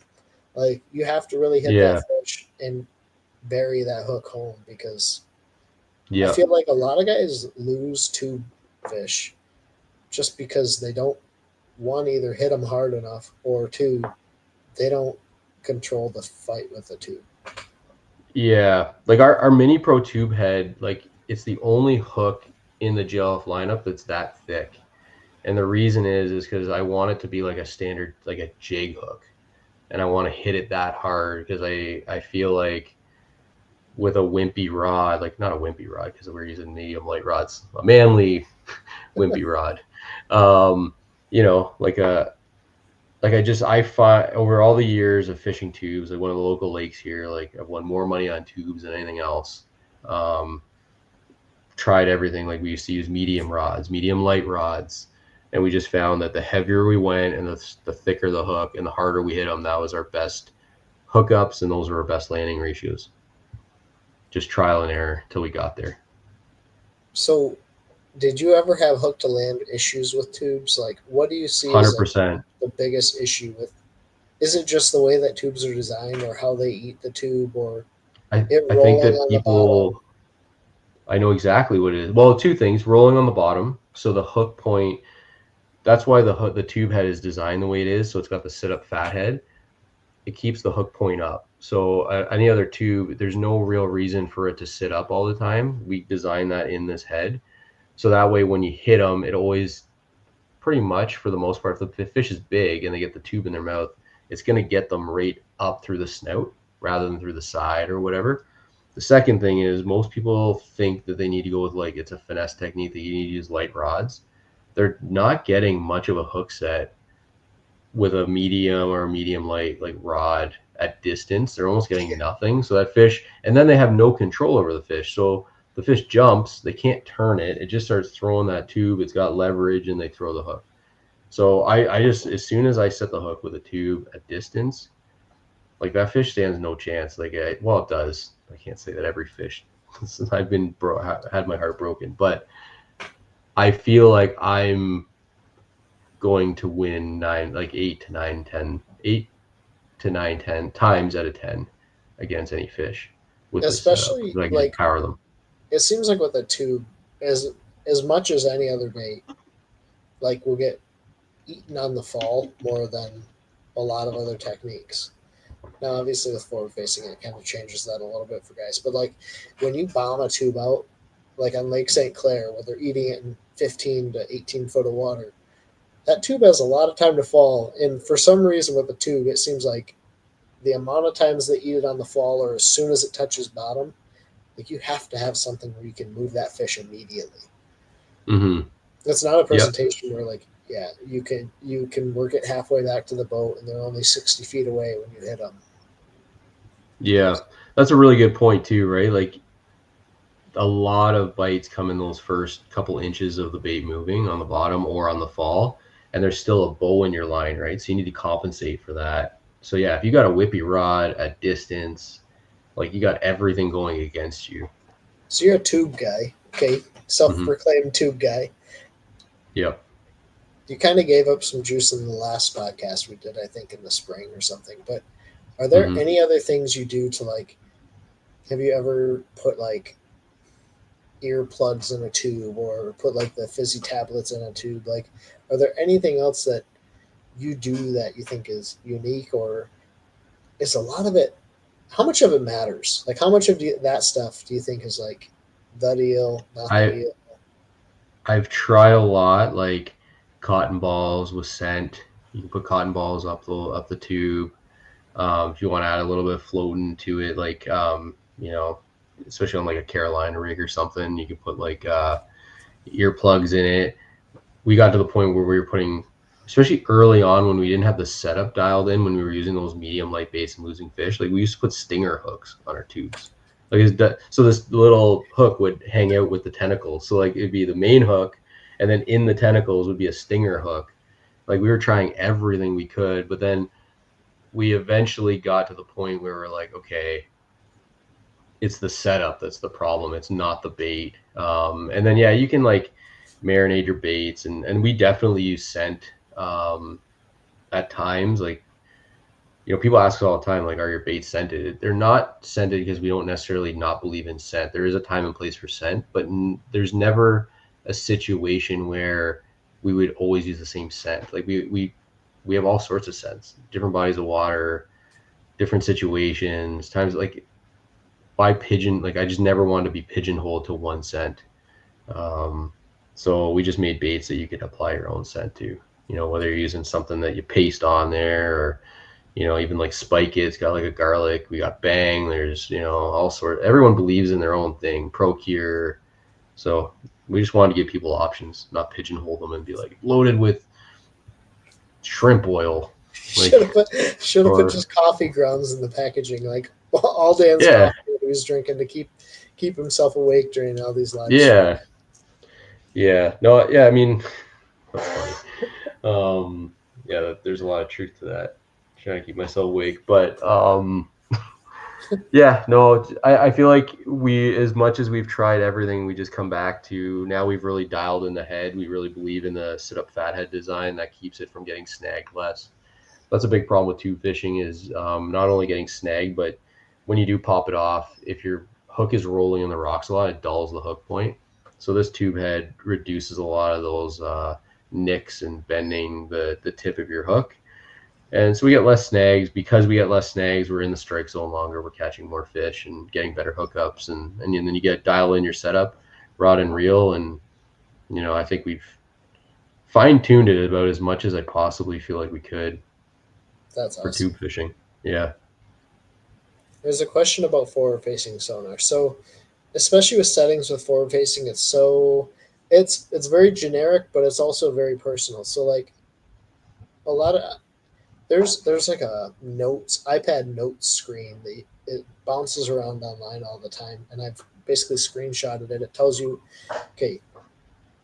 Speaker 1: Like you have to really hit that
Speaker 2: Yeah,
Speaker 1: fish and bury that hook home because I
Speaker 2: yeah,
Speaker 1: feel like a lot of guys lose tube fish just because they don't one either hit them hard enough or two they don't control the fight with the tube.
Speaker 2: yeah. Like our mini pro tube head, like it's the only hook in the GLF lineup that's that thick. And the reason is because I want it to be like a standard, like a jig hook, and I want to hit it that hard because I feel like with a wimpy rod, like not a wimpy rod because we're using medium light rods, a manly wimpy rod. Um, like I find over all the years of fishing tubes, like one of the local lakes here, like I've won more money on tubes than anything else. Um, Tried everything. Like we used to use medium rods, medium light rods, and we just found that the heavier we went and the thicker the hook and the harder we hit them, that was our best hookups, and those were our best landing ratios. Just trial and error till we got there.
Speaker 1: So did you ever have hook to land issues with tubes? Like what do you see as like
Speaker 2: 100%.
Speaker 1: the biggest issue with is it just the way that tubes are designed or how they eat the tube or it
Speaker 2: I think
Speaker 1: rolling
Speaker 2: that
Speaker 1: on the bottom?
Speaker 2: people, I know exactly what it is. Well, two things: rolling on the bottom, so the hook point. That's why the tube head is designed the way it is. So it's got the sit up fat head. It keeps the hook point up. So any other tube, there's no real reason for it to sit up all the time. We designed that in this head, so that way when you hit them, it always, pretty much for the most part, if the fish is big and they get the tube in their mouth, it's going to get them right up through the snout rather than through the side or whatever. The second thing is most people think that they need to go with like it's a finesse technique that you need to use light rods. They're not getting much of a hook set with a medium or a medium light like rod at distance. They're almost getting nothing. So that fish, and then they have no control over the fish. So the fish jumps, they can't turn it. It just starts throwing that tube. It's got leverage and they throw the hook. So I just, as soon as I set the hook with a tube at distance, like that fish stands no chance. Like, well, it does. I can't say that every fish. I've been had my heart broken, but I feel like I'm going to win 8 to 9 times out of 10 against any fish with this setup
Speaker 1: Especially
Speaker 2: because I can just
Speaker 1: like
Speaker 2: power them.
Speaker 1: it seems like with a tube as much as any other bait, like will get eaten on the fall more than a lot of other techniques. Now, obviously, with forward facing, it kind of changes that a little bit for guys. But like when you bomb a tube out, like on Lake St. Clair, where they're eating it in 15 to 18 foot of water, that tube has a lot of time to fall. And for some reason, with the tube, it seems like the amount of times they eat it on the fall or as soon as it touches bottom, like you have to have something where you can move that fish immediately.
Speaker 2: Mm-hmm.
Speaker 1: It's not a
Speaker 2: Yep.
Speaker 1: presentation where like, yeah, you can work it halfway back to the boat and they're only 60 feet away when you hit them.
Speaker 2: Yeah, that's a really good point too, right? Like a lot of bites come in those first couple inches of the bait moving on the bottom or on the fall, and there's still a bow in your line, right? So you need to compensate for that. So yeah, if you got a whippy rod at distance, like you got everything going against you.
Speaker 1: So you're a tube guy, okay?
Speaker 2: Mm-hmm.
Speaker 1: Self-proclaimed tube guy.
Speaker 2: Yep.
Speaker 1: You kind of gave up some juice in the last podcast we did, I think, in the spring or something. But are there
Speaker 2: Mm-hmm.
Speaker 1: any other things you do to like? Have you ever put like earplugs in a tube or put like the fizzy tablets in a tube? Like, are there anything else that you do that you think is unique, or is a lot of it? How much of it matters? Like, how much of that stuff do you think is like the deal, not the
Speaker 2: I
Speaker 1: deal?
Speaker 2: I've tried a lot, like cotton balls with scent. You can put cotton balls up the tube. If you want to add a little bit of floating to it, like especially on like a Carolina rig or something, you can put like earplugs in it. We got to the point where we were putting, especially early on when we didn't have the setup dialed in, when we were using those medium light baits and losing fish, like we used to put stinger hooks on our tubes. So this little hook would hang out with the tentacles. So like it'd be the main hook, and then in the tentacles would be a stinger hook. Like we were trying everything we could, but then we eventually got to the point where we're like, okay, it's the setup that's the problem. It's not the bait. And then yeah, you can like marinate your baits, and we definitely use scent at times. Like people ask us all the time, like, are your baits scented? They're not scented because we don't necessarily not believe in scent. There is a time and place for scent, but there's never a situation where we would always use the same scent. Like we have all sorts of scents, different bodies of water, different situations, times like like I just never wanted to be pigeonholed to one scent. Um, so we just made baits that you could apply your own scent to, whether you're using something that you paste on there or, even like Spike It's got like a garlic, we got Bang, there's, all sorts, everyone believes in their own thing, Procure. So we just wanted to give people options, not pigeonhole them and be like loaded with shrimp oil,
Speaker 1: Should have
Speaker 2: like,
Speaker 1: put should have put
Speaker 2: or
Speaker 1: just coffee grounds in the packaging, like all Dan's
Speaker 2: yeah,
Speaker 1: coffee that he was drinking to keep himself awake during all these live streams.
Speaker 2: yeah, yeah. No, yeah, I mean, that's funny. Yeah, there's a lot of truth to that. Trying to keep myself awake, but yeah, no, I feel like as much as we've tried everything, we just come back to now we've really dialed in the head. We really believe in the sit up fathead design that keeps it from getting snagged less. That's a big problem with tube fishing is not only getting snagged, but when you do pop it off, if your hook is rolling in the rocks a lot, it dulls the hook point. So this tube head reduces a lot of those nicks and bending the tip of your hook. And so we get less snags. Because we get less snags, we're in the strike zone longer. We're catching more fish and getting better hookups. And then you get dial in your setup, rod and reel. And, I think we've fine tuned it about as much as I possibly feel like we could
Speaker 1: That's
Speaker 2: for
Speaker 1: awesome.
Speaker 2: tube fishing. Yeah.
Speaker 1: There's a question about forward facing sonar. So especially with settings with forward facing, it's very generic, but it's also very personal. So like a lot of there's like a notes iPad notes screen that it bounces around online all the time, and I've basically screenshotted it. It tells you, okay,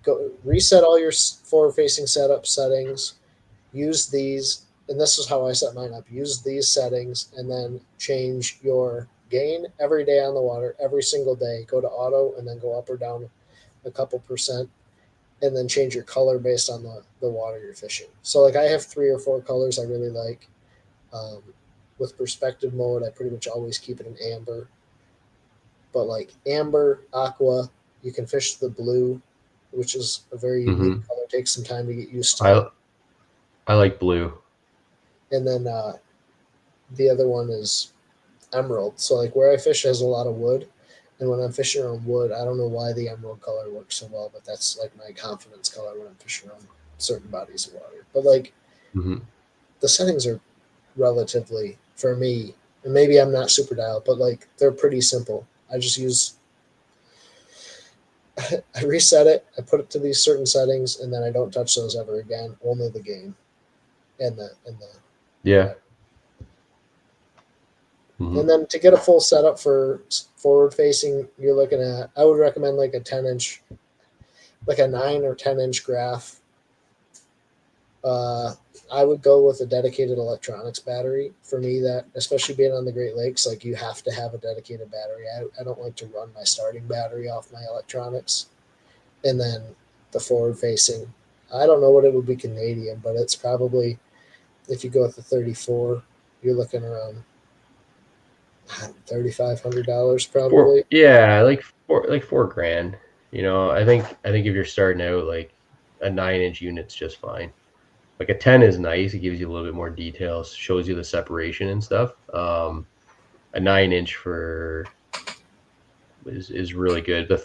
Speaker 1: go reset all your forward facing setup settings, use these, and this is how I set mine up. Use these settings, and then change your gain every day on the water, every single day. Go to auto, and then go up or down a couple percent, and then change your color based on the water you're fishing. So like I have 3 or 4 colors I really like. Um, with perspective mode, I pretty much always keep it in amber. But like amber, aqua, You can fish the blue, which is a very unique color. It takes some time to get used to.
Speaker 2: I like blue.
Speaker 1: And then the other one is emerald. So like where I fish has a lot of wood, and when I'm fishing on wood, I don't know why the emerald color works so well, but that's like my confidence color when I'm fishing on certain bodies of water. But like the settings are relatively, for me, and maybe I'm not super dialed, but like they're pretty simple. I just use I reset it, I put it to these certain settings, and then I don't touch those ever again. Only the game and the
Speaker 2: yeah.
Speaker 1: And then to get a full setup for forward facing, you're looking at, I would recommend like a 10-inch, like a 9 or 10-inch graph. I would go with a dedicated electronics battery. For me, that, especially being on the Great Lakes, like you have to have a dedicated battery. I don't like to run my starting battery off my electronics. And then the forward facing, I don't know what it would be Canadian, but it's probably, if you go with the 34, you're looking around $3,500 probably.
Speaker 2: Yeah, like $4,000. You know, I think if you're starting out, like a 9-inch unit's just fine. Like a 10 is nice. It gives you a little bit more details, shows you the separation and stuff. A 9-inch is really good. The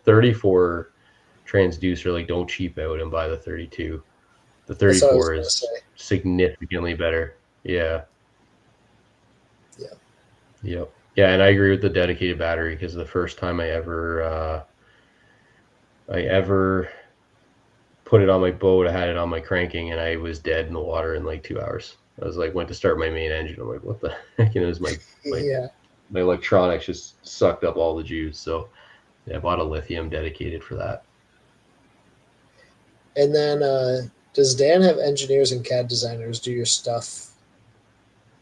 Speaker 2: 34 transducer, like don't cheap out and buy the 32. The 34 is significantly better. Yeah. Yep. Yeah, and I agree with the dedicated battery, because the first time I ever put it on my boat, I had it on my cranking, and I was dead in the water in like 2 hours. I was like, went to start my main engine. I'm like, what the heck? And it was my electronics just sucked up all the juice. So yeah, I bought a lithium dedicated for that.
Speaker 1: And then does Dan have engineers and CAD designers do your stuff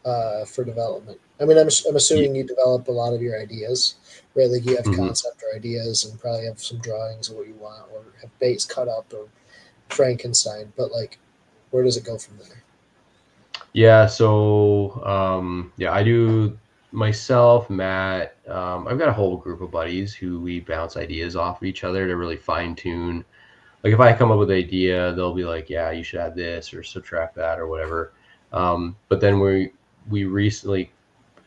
Speaker 1: for development? I mean, I'm assuming you develop a lot of your ideas, right? Like you have concept or ideas, and probably have some drawings of what you want, or have baits cut up, or Frankenstein. But like, where does it go from there?
Speaker 2: Yeah, so I do myself, Matt. I've got a whole group of buddies who we bounce ideas off of each other to really fine tune. Like if I come up with an idea, they'll be like, "Yeah, you should add this or subtract that or whatever." But then we recently,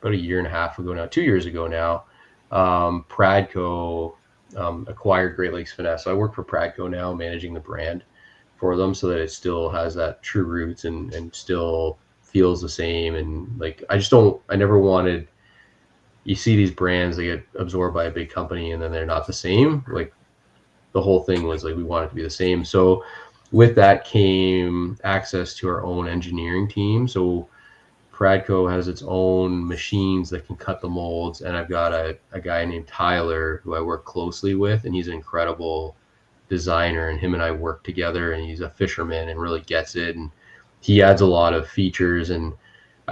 Speaker 2: about 1.5 years ago now, 2 years ago now, Pradco acquired Great Lakes Finesse. So I work for Pradco now, managing the brand for them, so that it still has that true roots and still feels the same. And like I never wanted, you see these brands, they get absorbed by a big company and then they're not the same. Like the whole thing was like we want it to be the same. So with that came access to our own engineering team. So Pradco has its own machines that can cut the molds, and I've got a guy named Tyler who I work closely with, and he's an incredible designer, and him and I work together, and he's a fisherman and really gets it, and he adds a lot of features, and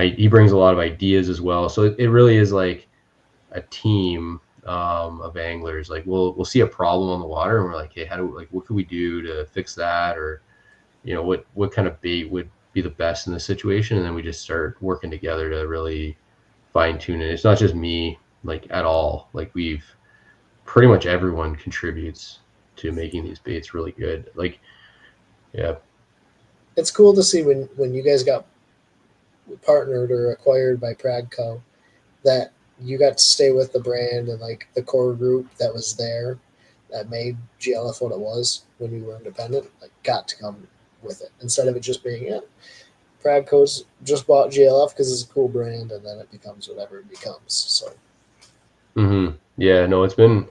Speaker 2: he brings a lot of ideas as well. So it really is like a team of anglers. Like we'll see a problem on the water, and we're like, hey, what could we do to fix that, or what kind of bait would be the best in the situation, and then we just start working together to really fine tune it. It's not just me, like at all. Like we've pretty much everyone contributes to making these baits really good. Like, yeah,
Speaker 1: it's cool to see when you guys got partnered or acquired by Pradco, that you got to stay with the brand and like the core group that was there that made GLF what it was when you were independent, like got to come with it, instead of it just being Pradco's just bought GLF because it's a cool brand, and then it becomes whatever it becomes. So
Speaker 2: yeah, no, it's been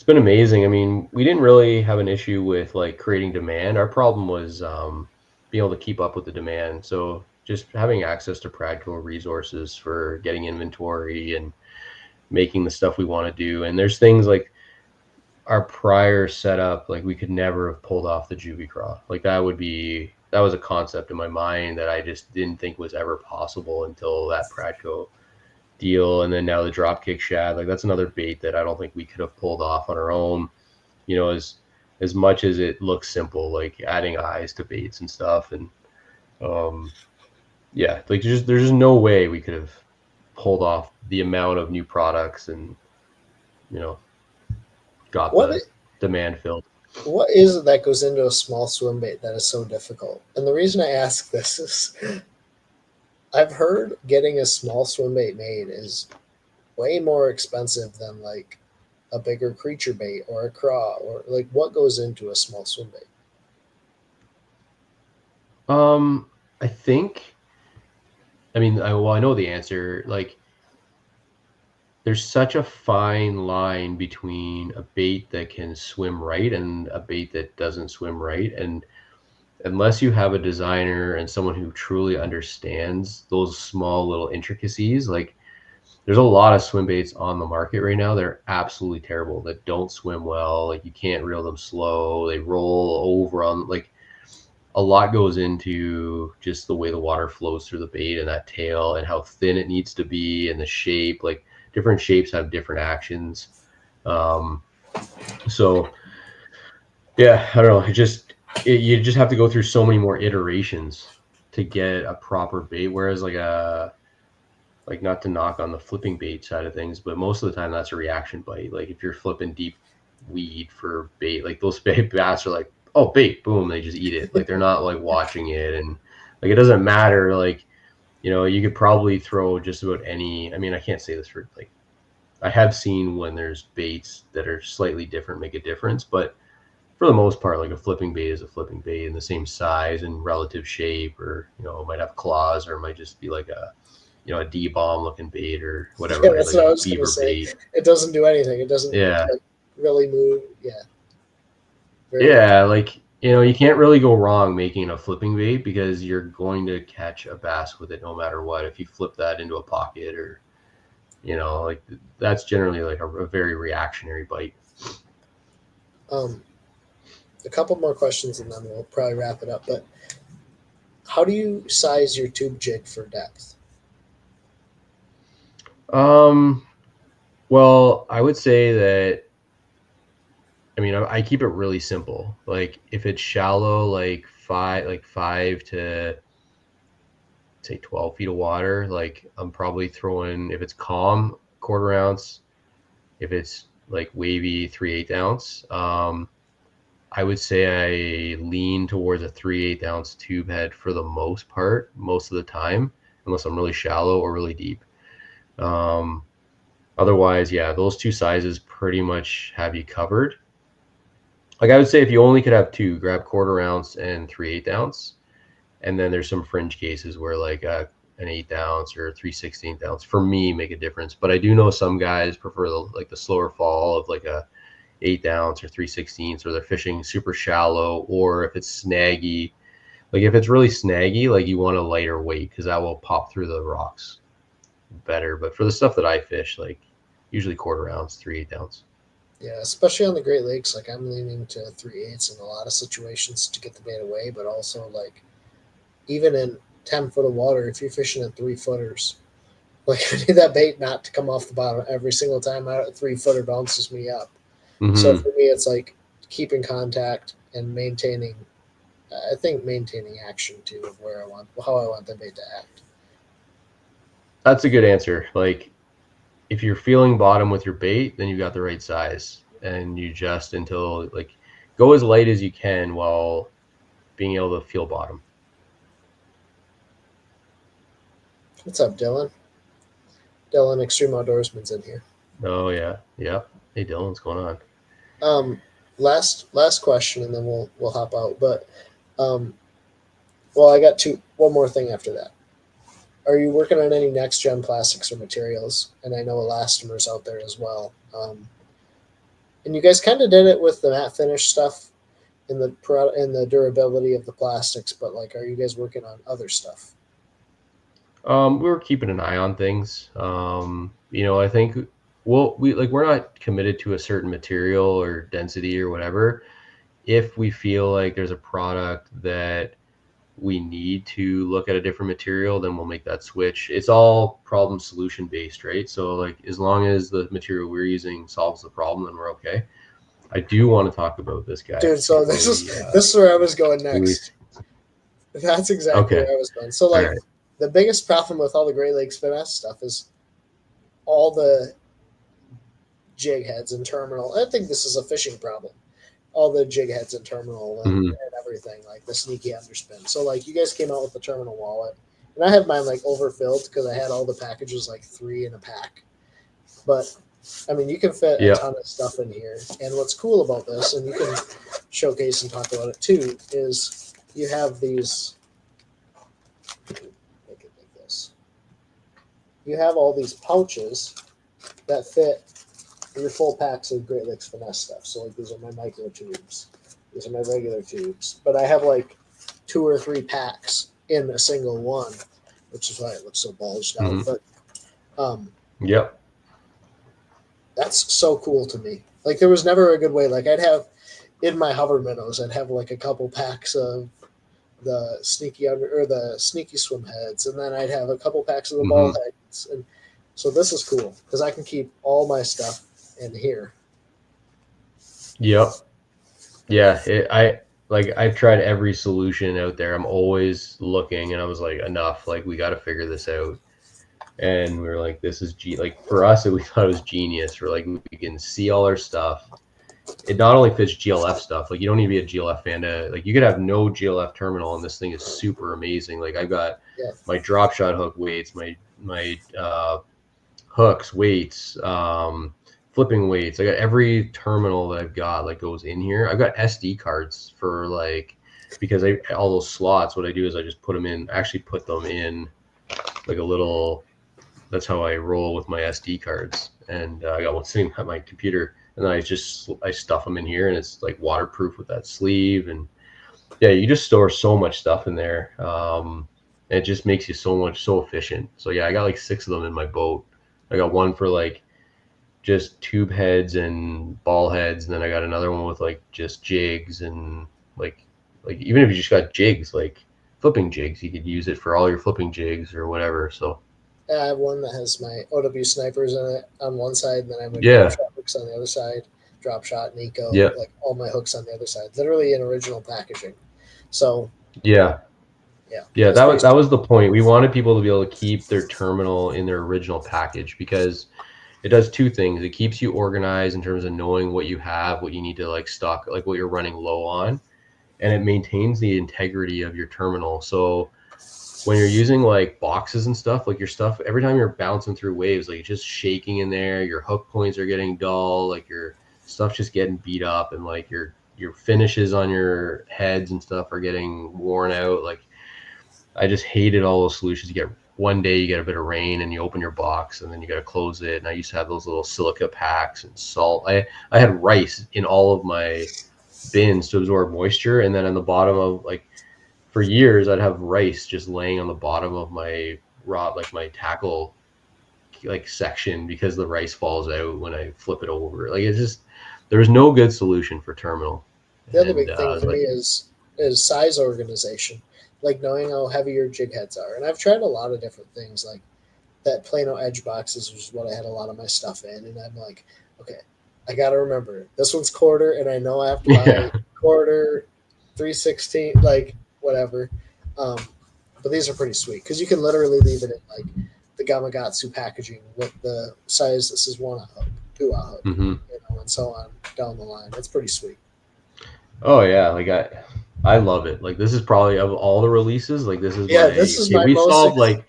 Speaker 2: amazing. I mean, we didn't really have an issue with like creating demand. Our problem was being able to keep up with the demand. So just having access to Pradco resources for getting inventory and making the stuff we want to do. And there's things like our prior setup, like we could never have pulled off the Juvie craw. Like that was a concept in my mind that I just didn't think was ever possible until that Pradco deal. And then now the Dropkick Shad, like that's another bait that I don't think we could have pulled off on our own, as much as it looks simple, like adding eyes to baits and stuff. And yeah, like there's just no way we could have pulled off the amount of new products and got
Speaker 1: what
Speaker 2: demand filled.
Speaker 1: What is it that goes into a small swim bait that is so difficult? And the reason I ask this is I've heard getting a small swim bait made is way more expensive than like a bigger creature bait or a craw, or like what goes into a small swim bait.
Speaker 2: I think, I know the answer. Like, there's such a fine line between a bait that can swim right and a bait that doesn't swim right. And unless you have a designer and someone who truly understands those small little intricacies, like there's a lot of swim baits on the market right now that are absolutely terrible, that don't swim well. Like you can't reel them slow. They roll over on, like, a lot goes into just the way the water flows through the bait and that tail and how thin it needs to be and the shape. Like different shapes have different actions. So yeah, I don't know. You just have to go through so many more iterations to get a proper bait. Whereas like not to knock on the flipping bait side of things, but most of the time that's a reaction bite. Like if you're flipping deep weed for bait, like those bait bass are like, oh, bait, boom, they just eat it. Like they're not like watching it, and like it doesn't matter. Like, you could probably throw just about any. I mean, I can't say this for like, I have seen when there's baits that are slightly different make a difference, but for the most part, like a flipping bait is a flipping bait in the same size and relative shape, or it might have claws, or it might just be like a D-bomb looking bait or whatever,
Speaker 1: Yeah,
Speaker 2: right?
Speaker 1: that's
Speaker 2: Like
Speaker 1: what I
Speaker 2: a
Speaker 1: was gonna
Speaker 2: beaver
Speaker 1: say.
Speaker 2: bait.
Speaker 1: It doesn't do anything. It doesn't
Speaker 2: Yeah.
Speaker 1: like really move. Yeah. Very
Speaker 2: Yeah, like, you can't really go wrong making a flipping bait because you're going to catch a bass with it no matter what. If you flip that into a pocket or, like that's generally like a very reactionary bite.
Speaker 1: A couple more questions and then we'll probably wrap it up. But how do you size your tube jig for depth?
Speaker 2: Um, well, I would say that, I keep it really simple. Like if it's shallow, like five to say 12 feet of water, like I'm probably throwing, if it's calm, quarter ounce. If it's like wavy, 3/8 ounce. I would say I lean towards a 3/8 ounce tube head for the most part, most of the time, unless I'm really shallow or really deep. Um, Otherwise, yeah, those two sizes pretty much have you covered. Like I would say if you only could have two, grab quarter ounce and 3/8 ounce. And then there's some fringe cases where like an 1/8 ounce or 3/16 ounce for me make a difference. But I do know some guys prefer the slower fall of like a 1/8 ounce or 3/16, or they're fishing super shallow, or if it's snaggy, like if it's really snaggy, like you want a lighter weight because that will pop through the rocks better. But for the stuff that I fish, like usually quarter ounce, 3/8 ounce.
Speaker 1: Yeah, especially on the Great Lakes, like I'm leaning to 3/8 in a lot of situations to get the bait away, but also like even in 10 foot of water, if you're fishing in 3 footers, like I need that bait not to come off the bottom every single time a 3 footer bounces me up. So
Speaker 2: Mm-hmm.
Speaker 1: for me, it's like keeping contact and maintaining. I think maintaining action too of how I want the bait to act.
Speaker 2: That's a good answer. Like if you're feeling bottom with your bait, then you got the right size, and you just until like go as light as you can while being able to feel bottom.
Speaker 1: What's up, Dylan? Dylan, Extreme Outdoorsman's in here.
Speaker 2: Oh yeah, yeah. Hey Dylan, what's going on?
Speaker 1: Um, last question, and then we'll hop out. But um, well, I got one more thing after that. Are you working on any next gen plastics or materials? And I know elastomers out there as well. And you guys kind of did it with the matte finish stuff in the durability of the plastics, but like, are you guys working on other stuff?
Speaker 2: We were keeping an eye on things. I think we're not committed to a certain material or density or whatever. If we feel like there's a product that we need to look at a different material, then we'll make that switch. It's all problem solution based, right? So like as long as the material we're using solves the problem, then we're okay. I do want to talk about this guy
Speaker 1: Dude, so
Speaker 2: before
Speaker 1: this is where I was going
Speaker 2: we
Speaker 1: next. That's exactly
Speaker 2: okay.
Speaker 1: where I was going. So
Speaker 2: All
Speaker 1: like
Speaker 2: right.
Speaker 1: the biggest problem with all the Great Lakes Finesse stuff is all the jig heads and terminal. I think this is a fishing problem. all the jig heads and terminal and,
Speaker 2: Mhm.
Speaker 1: and everything, like the sneaky underspin. So like you guys came out with the terminal wallet, and I have mine like overfilled because I had all the packages like 3 in a pack. But I mean, you can fit a
Speaker 2: Yeah.
Speaker 1: ton of stuff in here. And what's cool about this, and you can showcase and talk about it too, is you have these. Make it like this. You have all these pouches that fit your full packs of Great Lakes Finesse stuff. So like these are my micro tubes, these are my regular tubes, but I have like 2 or 3 packs in a single one, which is why it looks so bulged out.
Speaker 2: Mhm.
Speaker 1: But
Speaker 2: Yep.
Speaker 1: that's so cool to me. Like there was never a good way. Like I'd have in my hover minnows, I'd have like a couple packs of the sneaky under or the sneaky swim heads, and then I'd have a couple packs of the ball
Speaker 2: Mhm.
Speaker 1: heads. And so this is cool because I can keep all my stuff in here.
Speaker 2: Yep. Yeah. I've tried every solution out there. I'm always looking, and I was like, enough. Like we got to figure this out. And we were like, this is like for us, we thought it was genius. We're like, we can see all our stuff. It not only fits GLF stuff, like you don't need to be a GLF fan to, like you could have no GLF terminal and this thing is super amazing. Like I've got my drop shot hook weights, my hooks, weights, flipping weights. I got every terminal that I've got like goes in here. I've got SD cards for like, because all those slots, what I do is I just put them in, actually put them in like a little, that's how I roll with my SD cards. And I got one sitting at my computer, and then I stuff them in here, and it's like waterproof with that sleeve. And yeah, you just store so much stuff in there. And it just makes you so efficient. So yeah, I got like 6 of them in my boat. I got one for like just tube heads and ball heads, and then I got another one with like just jigs and like even if you just got jigs, like flipping jigs, you could use it for all your flipping jigs or whatever. So
Speaker 1: I have one that has my OW snipers in it on one side, and then I have my drop
Speaker 2: yeah,
Speaker 1: shot hooks on the other side, drop shot, Nico,
Speaker 2: yeah,
Speaker 1: like all my hooks on the other side, literally in original packaging. So
Speaker 2: yeah.
Speaker 1: yeah,
Speaker 2: Yeah,
Speaker 1: that's pretty
Speaker 2: that
Speaker 1: sweet.
Speaker 2: was the point. We wanted people to be able to keep their terminal in their original package because it does 2 things. It keeps you organized in terms of knowing what you have, what you need to like stock, like what you're running low on, and it maintains the integrity of your terminal. So when you're using like boxes and stuff, like your stuff, every time you're bouncing through waves, like it's just shaking in there, your hook points are getting dull, like your stuff's just getting beat up, and like your finishes on your heads and stuff are getting worn out. Like I just hated all those solutions. You get one day you get a bit of rain and you open your box and then you got to close it. And I used to have those little silica packs and salt. I had rice in all of my bins to absorb moisture, and then on the bottom of like for years I'd have rice just laying on the bottom of my rod, like my tackle like section, because the rice falls out when I flip it over. Like it's just there was no good solution for terminal.
Speaker 1: The other
Speaker 2: And
Speaker 1: big
Speaker 2: I
Speaker 1: thing
Speaker 2: was
Speaker 1: for me
Speaker 2: like,
Speaker 1: is size organization, like knowing how heavy your jig heads are. And I've tried a lot of different things, like that Plano Edge boxes was what I had a lot of my stuff in, and I'm like, okay, I got to remember this one's quarter, and I know I have to
Speaker 2: yeah.
Speaker 1: buy quarter, 3/16, like whatever. Um, but these are pretty sweet because you can literally leave it in like the Gamakatsu packaging with the size. This is 1 hook, 2 hook,
Speaker 2: Hmm.
Speaker 1: and so on down the line. That's pretty sweet.
Speaker 2: Oh yeah, like I love it. Like this is probably of all the releases, like this is
Speaker 1: Yeah,
Speaker 2: my
Speaker 1: this is
Speaker 2: okay,
Speaker 1: my most.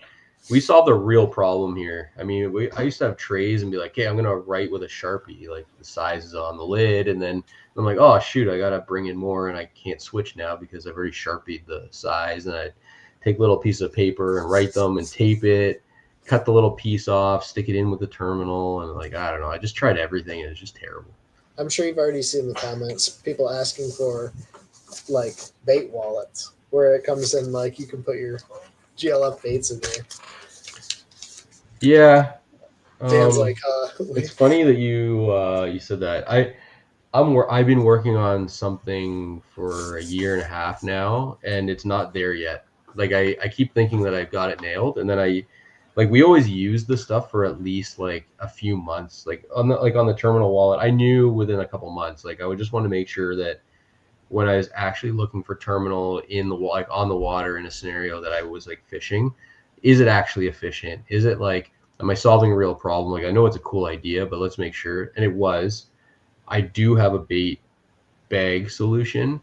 Speaker 2: we solved a real problem here. I mean, I used to have trays and be like, "Hey, I'm gonna write with a Sharpie, like the size is on the lid," and then I'm like, "Oh shoot, I gotta bring in more, and I can't switch now because I've already Sharpied the size." And I take little piece of paper and write them and tape it, cut the little piece off, stick it in with the terminal, and like I don't know, I just tried everything and it's just terrible.
Speaker 1: I'm sure you've already seen the comments. People asking for like bait wallets where it comes in like you can put your GLF baits in there.
Speaker 2: Yeah.
Speaker 1: Dan's like,
Speaker 2: It's funny that you said that. I've been working on something for a year and a half now, and it's not there yet. Like I keep thinking that I've got it nailed, and then we always use the stuff for at least like a few months. Like on the terminal wallet, I knew within a couple months. Like I would just want to make sure that when I was actually looking for terminal in the like on the water in a scenario that I was like fishing, is it actually efficient? Is it like, am I solving a real problem? Like I know it's a cool idea, but let's make sure. And it was. I do have a bait bag solution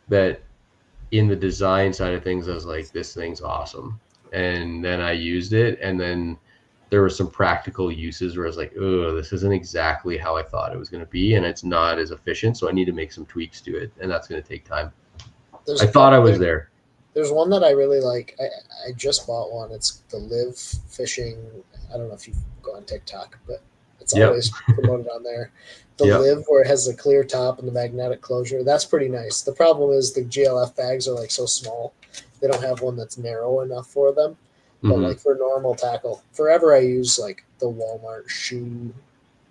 Speaker 2: that in the design side of things, I was like, this thing's awesome. And then I used it, and then there were some practical uses where I was like, oh, this isn't exactly how I thought it was going to be, and it's not as efficient, so I need to make some tweaks to it, and that's going to take time. I thought I was there.
Speaker 1: There's one that I really like. I just bought one. It's the Live Fishing. I don't know if you go on TikTok, but it's always promoted on there. The Live, where it has the clear top and the magnetic closure. That's pretty nice. The problem is the GLF bags are like so small. They don't have one that's narrow enough for them. But like for normal tackle, forever I use like the Walmart shoe,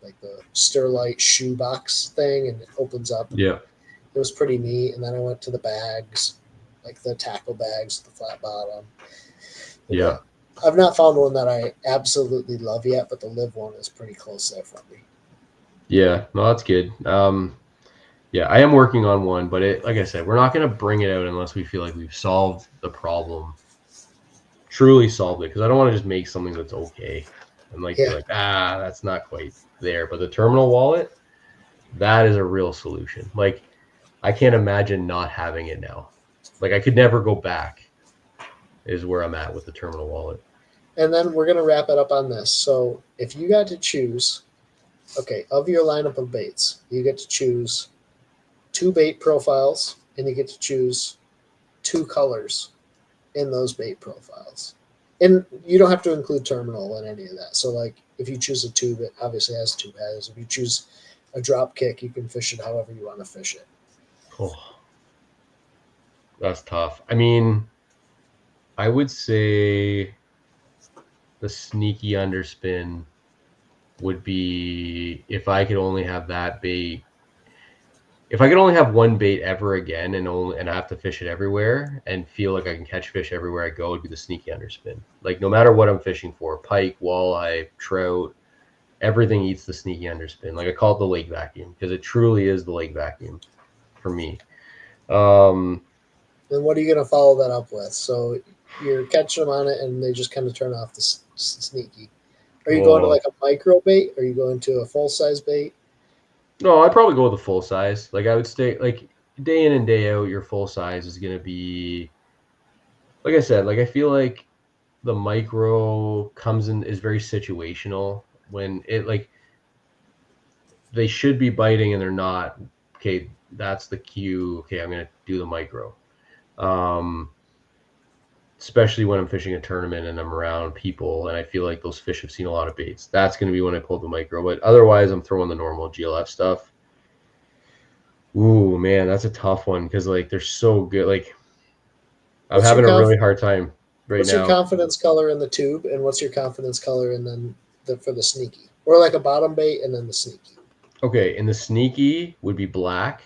Speaker 1: like the Sterlite shoe box thing, and it opens up.
Speaker 2: Yeah.
Speaker 1: It was pretty neat. And then I went to the bags, like the tackle bags, the flat bottom.
Speaker 2: Yeah.
Speaker 1: I've not found one that I absolutely love yet, but the Live one is pretty close there for me.
Speaker 2: Yeah, no, that's good. Yeah, I am working on one, but like I said, we're not going to bring it out unless we feel like we've solved the problem, truly solved it, because I don't want to just make something that's okay and like be like, that's not quite there. But the terminal wallet, that is a real solution. Like, I can't imagine not having it now. Like, I could never go back, is where I'm at with the terminal wallet.
Speaker 1: And then we're going to wrap it up on this. So if you got to choose, okay, of your lineup of baits, you get to choose 2 bait profiles, and you get to choose 2 colors in those bait profiles. And you don't have to include terminal in any of that. So like if you choose a tube, it obviously has 2 heads. If you choose a drop kick, you can fish it however you want to fish it.
Speaker 2: Oh, that's tough. I mean, I would say the sneaky underspin would be, if I could only have that bait, if I could only have one bait ever again and I have to fish it everywhere and feel like I can catch fish everywhere I go, would be the sneaky underspin. Like, no matter what I'm fishing for, pike, walleye, trout, everything eats the sneaky underspin. Like, I call it the lake vacuum, because it truly is the lake vacuum for me.
Speaker 1: Then what are you going to follow that up with? So you're catching them on it, and they just kind of turn off the sneaky. Are you going to like a micro bait? Are you going to a full size bait?
Speaker 2: No, I'd probably go with the full size. Like, I would stay, like, day in and day out, your full size is going to be, like I said, like, I feel like the micro is very situational. When it, like, they should be biting and they're not. Okay, that's the cue. Okay, I'm going to do the micro. Especially when I'm fishing a tournament and I'm around people and I feel like those fish have seen a lot of baits. That's going to be when I pull the micro. But otherwise, I'm throwing the normal GLF stuff. Ooh, man, that's a tough one, because like they're so good. Like, I'm having a really hard time right now.
Speaker 1: What's your confidence color in the tube, and what's your confidence color and then for the sneaky, or like a bottom bait and then the sneaky?
Speaker 2: Okay, and the sneaky would be black,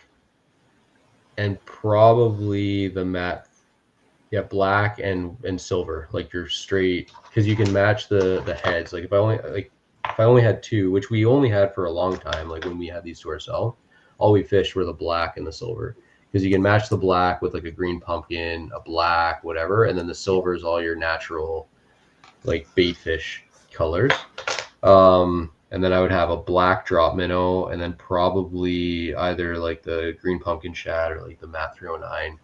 Speaker 2: and probably the matte. Yeah, black and silver, like your straight, because you can match the heads. Like, if I only had 2, which we only had for a long time, like when we had these to ourselves, all we fished were the black and the silver, because you can match the black with like a green pumpkin, a black, whatever, and then the silver is all your natural like bait fish colors. And then I would have a black drop minnow, and then probably either like the green pumpkin shad or like the matte 309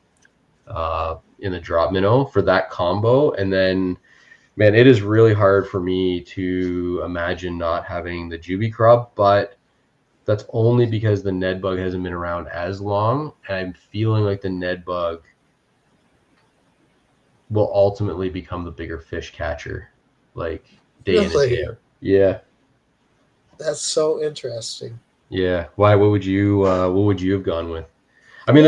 Speaker 2: in the drop minnow for that combo. And then, man, it is really hard for me to imagine not having the Juvie crab, but that's only because the Ned bug hasn't been around as long, and I'm feeling like the Ned bug will ultimately become the bigger fish catcher, like day in and day out. Yeah,
Speaker 1: that's so interesting.
Speaker 2: Yeah, why? What would you have gone with? I mean,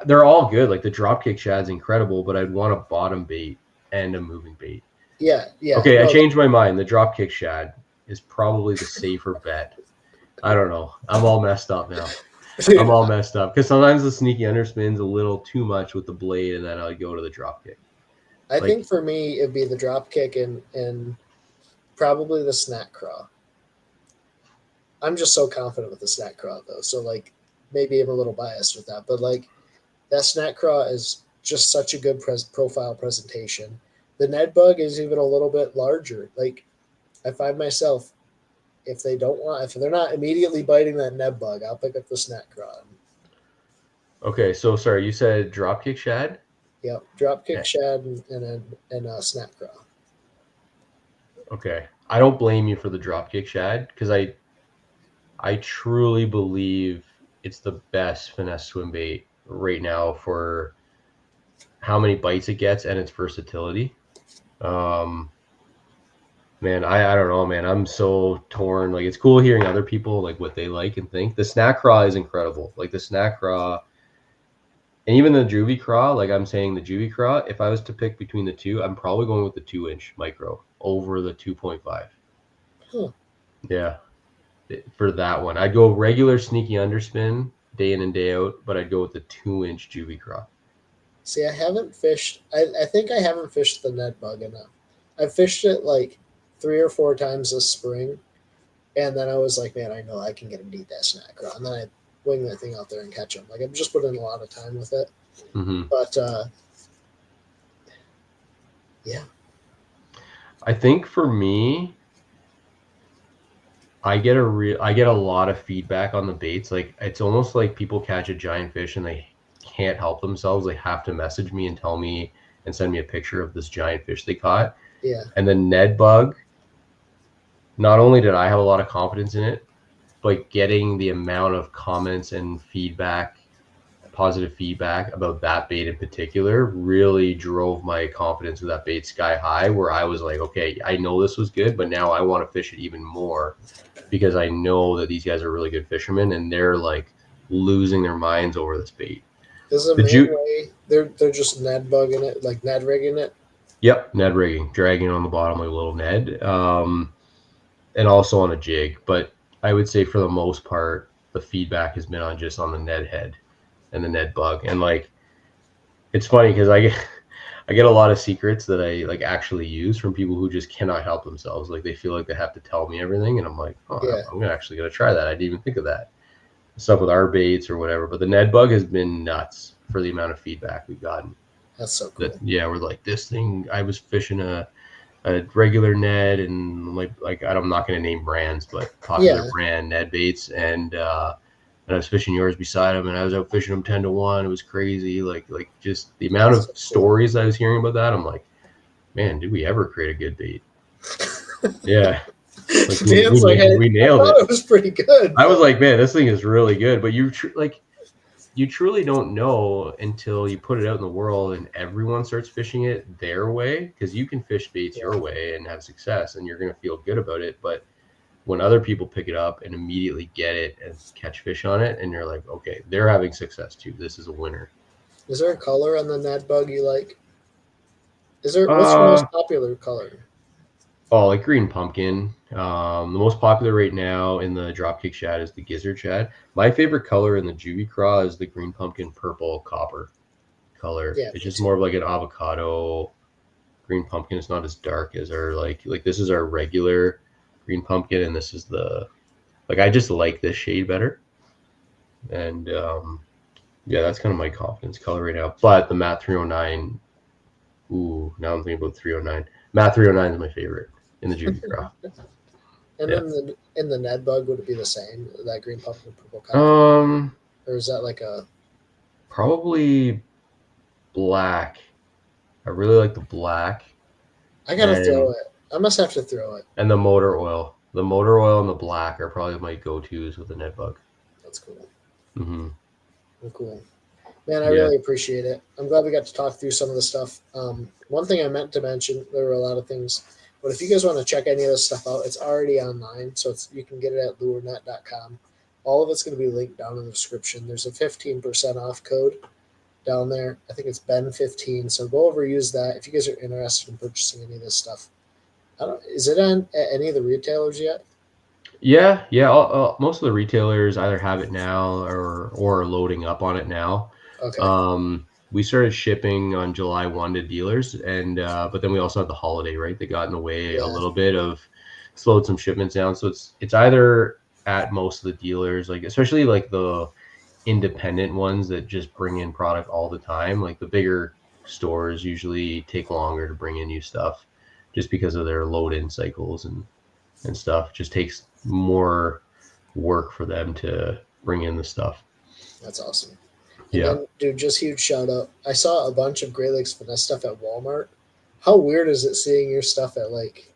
Speaker 2: they're all good. Like, the Dropkick Shad's incredible, but I'd want a bottom bait and a moving bait.
Speaker 1: Yeah.
Speaker 2: Okay, I changed my mind. The Dropkick Shad is probably the safer bet. I don't know. I'm all messed up now. I'm all messed up, because sometimes the sneaky underspin's a little too much with the blade, and then I go to the Dropkick.
Speaker 1: I think for me, it'd be the Dropkick and probably the snack craw. I'm just so confident with the snack craw, though. So, like, maybe I'm a little biased with that, but like that snack craw is just such a good profile presentation. The Ned bug is even a little bit larger. Like, I find myself, if they're not immediately biting that Ned bug, I'll pick up the snack craw.
Speaker 2: Okay, so sorry, you said Dropkick Shad?
Speaker 1: Yep, Dropkick
Speaker 2: Eh,
Speaker 1: Shad and a snap craw.
Speaker 2: Okay, I don't blame you for the Dropkick Shad because I truly believe it's the best finesse swim bait right now for how many bites it gets and its versatility. Um, Man, I don't know, man. I'm so torn. Like it's cool hearing other people like what they like and think. The snack raw is incredible. Like the snack raw and even the Juvie craw, like I'm saying the Juvie craw, if I was to pick between the two, I'm probably going with the 2-inch micro over the 2.5.
Speaker 1: Huh.
Speaker 2: Yeah, for that one. I'd go regular sneaky underspin day in and day out, but I'd go with the 2-inch Juvie craw.
Speaker 1: See, I haven't fished. I think I haven't fished the Ned bug enough. I've fished it like 3 or 4 times this spring, and then I was like, man, I know I can get him to eat that snack craw, and then I wing that thing out there and catch him. Like I've just put in a lot of time with it,
Speaker 2: Mm-hmm.
Speaker 1: but yeah,
Speaker 2: I think for me, I get a lot of feedback on the baits. Like it's almost like people catch a giant fish and they can't help themselves. They have to message me and tell me and send me a picture of this giant fish they caught.
Speaker 1: yeah.
Speaker 2: And the Ned bug, not only did I have a lot of confidence in it, but getting the amount of comments and feedback, positive feedback about that bait in particular really drove my confidence with that bait sky high, where I was like, okay, I know this was good, but now I want to fish it even more because I know that these guys are really good fishermen and they're like losing their minds over this bait.
Speaker 1: This is the
Speaker 2: The
Speaker 1: main
Speaker 2: Ju-
Speaker 1: way they're just Ned bugging it, like Ned rigging it.
Speaker 2: yep, Ned rigging, dragging on the bottom like a little Ned, and also on a jig. But I would say for the most part, the feedback has been on just on the Ned head and the Ned bug. And like, it's funny because I get a lot of secrets that I like actually use from people who just cannot help themselves. Like they feel like they have to tell me everything, and I'm like, oh,
Speaker 1: Yeah,
Speaker 2: I'm actually gonna try that. I didn't even think of that stuff with our baits or whatever. But the Ned bug has been nuts for the amount of feedback we've gotten.
Speaker 1: that's so
Speaker 2: That
Speaker 1: cool.
Speaker 2: yeah, we're like this thing. I was fishing a regular Ned and like I'm not gonna name brands, but popular
Speaker 1: Yeah,
Speaker 2: brand Ned baits and I was fishing yours beside him, and I was out fishing him 10-1. It was crazy, like just the amount
Speaker 1: that's
Speaker 2: of
Speaker 1: so cool.
Speaker 2: stories I was hearing about that. I'm like, man, did we ever create a good bait? Yeah, like
Speaker 1: Dan's like,
Speaker 2: we
Speaker 1: I
Speaker 2: nailed
Speaker 1: thought
Speaker 2: it.
Speaker 1: it was pretty good,
Speaker 2: I was
Speaker 1: but
Speaker 2: like, man, this thing is really good. But you truly don't know until you put it out in the world and everyone starts fishing it their way, because you can fish baits
Speaker 1: yeah,
Speaker 2: your way and have success, and you're gonna feel good about it. But when other people pick it up and immediately get it and catch fish on it, and you're like, okay, they're having success too. This is a winner.
Speaker 1: is there a color on the Ned bug you like? Is there what's your
Speaker 2: Uh
Speaker 1: most popular color?
Speaker 2: oh, like green pumpkin. The most popular right now in the Dropkick Shad is the Gizzard Shad. My favorite color in the Juvie Craw is the green pumpkin purple copper color.
Speaker 1: Yeah,
Speaker 2: It's
Speaker 1: me
Speaker 2: just more
Speaker 1: too.
Speaker 2: of like an avocado green pumpkin. It's not as dark as our like this is our regular green pumpkin, and this is the like I just like this shade better. And yeah, that's kind of my confidence color right now. But the Matte 309, ooh, now I'm thinking about 309. Matte 309 is my favorite in the Juvie Craw.
Speaker 1: And
Speaker 2: Yeah.
Speaker 1: then in the Ned bug would it be the same? That green pumpkin purple copper,
Speaker 2: Um,
Speaker 1: or is that like a?
Speaker 2: Probably black. I really like the black
Speaker 1: I gotta throw
Speaker 2: and
Speaker 1: it. I must have to throw it.
Speaker 2: the motor oil. The motor oil and the black are probably my go-tos with the Ned bug.
Speaker 1: That's cool.
Speaker 2: Mm-hmm.
Speaker 1: Cool. Man, I
Speaker 2: Yeah.
Speaker 1: really appreciate it. I'm glad we got to talk through some of the stuff. One thing I meant to mention, there were a lot of things, but if you guys want to check any of this stuff out, it's already online, so you can get it at lurenet.com. All of it's going to be linked down in the description. There's a 15% off code down there. I think it's Ben15. So go over, use that if you guys are interested in purchasing any of this stuff. Is it on at any of the retailers yet?
Speaker 2: Yeah. Most of the retailers either have it now or are loading up on it now.
Speaker 1: Okay.
Speaker 2: We started shipping on July 1 to dealers, and but then we also had the holiday, right? That got in the way a
Speaker 1: Yeah.
Speaker 2: little bit of slowed some shipments down. So it's either at most of the dealers, like especially like the independent ones that just bring in product all the time. Like the bigger stores usually take longer to bring in new stuff just because of their load in cycles and stuff. It just takes more work for them to bring in the stuff.
Speaker 1: That's awesome. And
Speaker 2: Yeah.
Speaker 1: then, dude, just huge shout out. I saw a bunch of Great Lakes Finesse stuff at Walmart. How weird is it seeing your stuff at like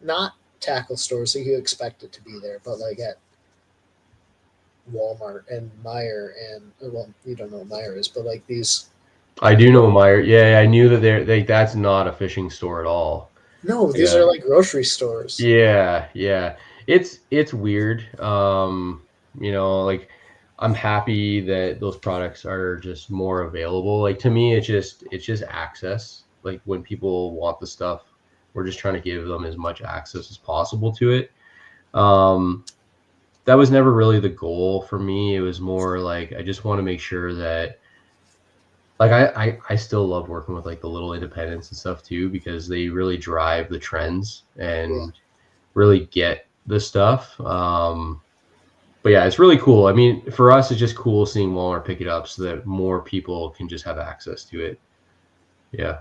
Speaker 1: not tackle stores, so you expect it to be there, but like at Walmart and Meyer and well, you don't know what Meyer is, but like these.
Speaker 2: I do know Meyer. Yeah, I knew that that's not a fishing store at all.
Speaker 1: No, these
Speaker 2: Yeah.
Speaker 1: are like grocery stores.
Speaker 2: Yeah, yeah. It's weird. You know, like I'm happy that those products are just more available. Like to me, it's just access. Like when people want the stuff, we're just trying to give them as much access as possible to it. Um, that was never really the goal for me. It was more like I just want to make sure that like I still love working with like the little independents and stuff too, because they really drive the trends
Speaker 1: Yeah,
Speaker 2: and really get the stuff. But yeah, it's really cool. I mean, for us, it's just cool seeing Walmart pick it up so that more people can just have access to it. Yeah.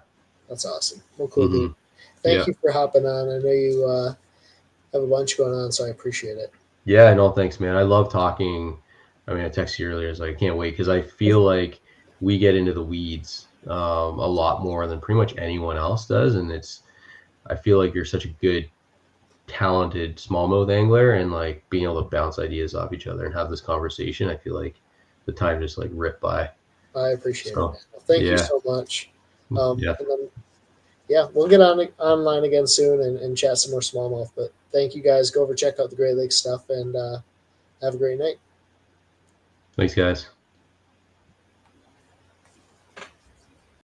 Speaker 1: that's awesome. Well, cool, dude.
Speaker 2: Hmm.
Speaker 1: Thank
Speaker 2: Yeah.
Speaker 1: you for hopping on. I know you have a bunch going on, so I appreciate it.
Speaker 2: Yeah. No, thanks, man. I love talking. I mean, I texted you earlier. I was like, I can't wait because I feel like we get into the weeds a lot more than pretty much anyone else does. And I feel like you're such a good talented smallmouth angler, and like being able to bounce ideas off each other and have this conversation, I feel like the time just like ripped by.
Speaker 1: I appreciate it, man.
Speaker 2: So
Speaker 1: Well, thank you
Speaker 2: yeah,
Speaker 1: so much.
Speaker 2: yeah,
Speaker 1: And then, yeah, we'll get on online again soon and chat some more smallmouth. But thank you guys. Go over check out the Great Lakes stuff and have a great night.
Speaker 2: thanks guys.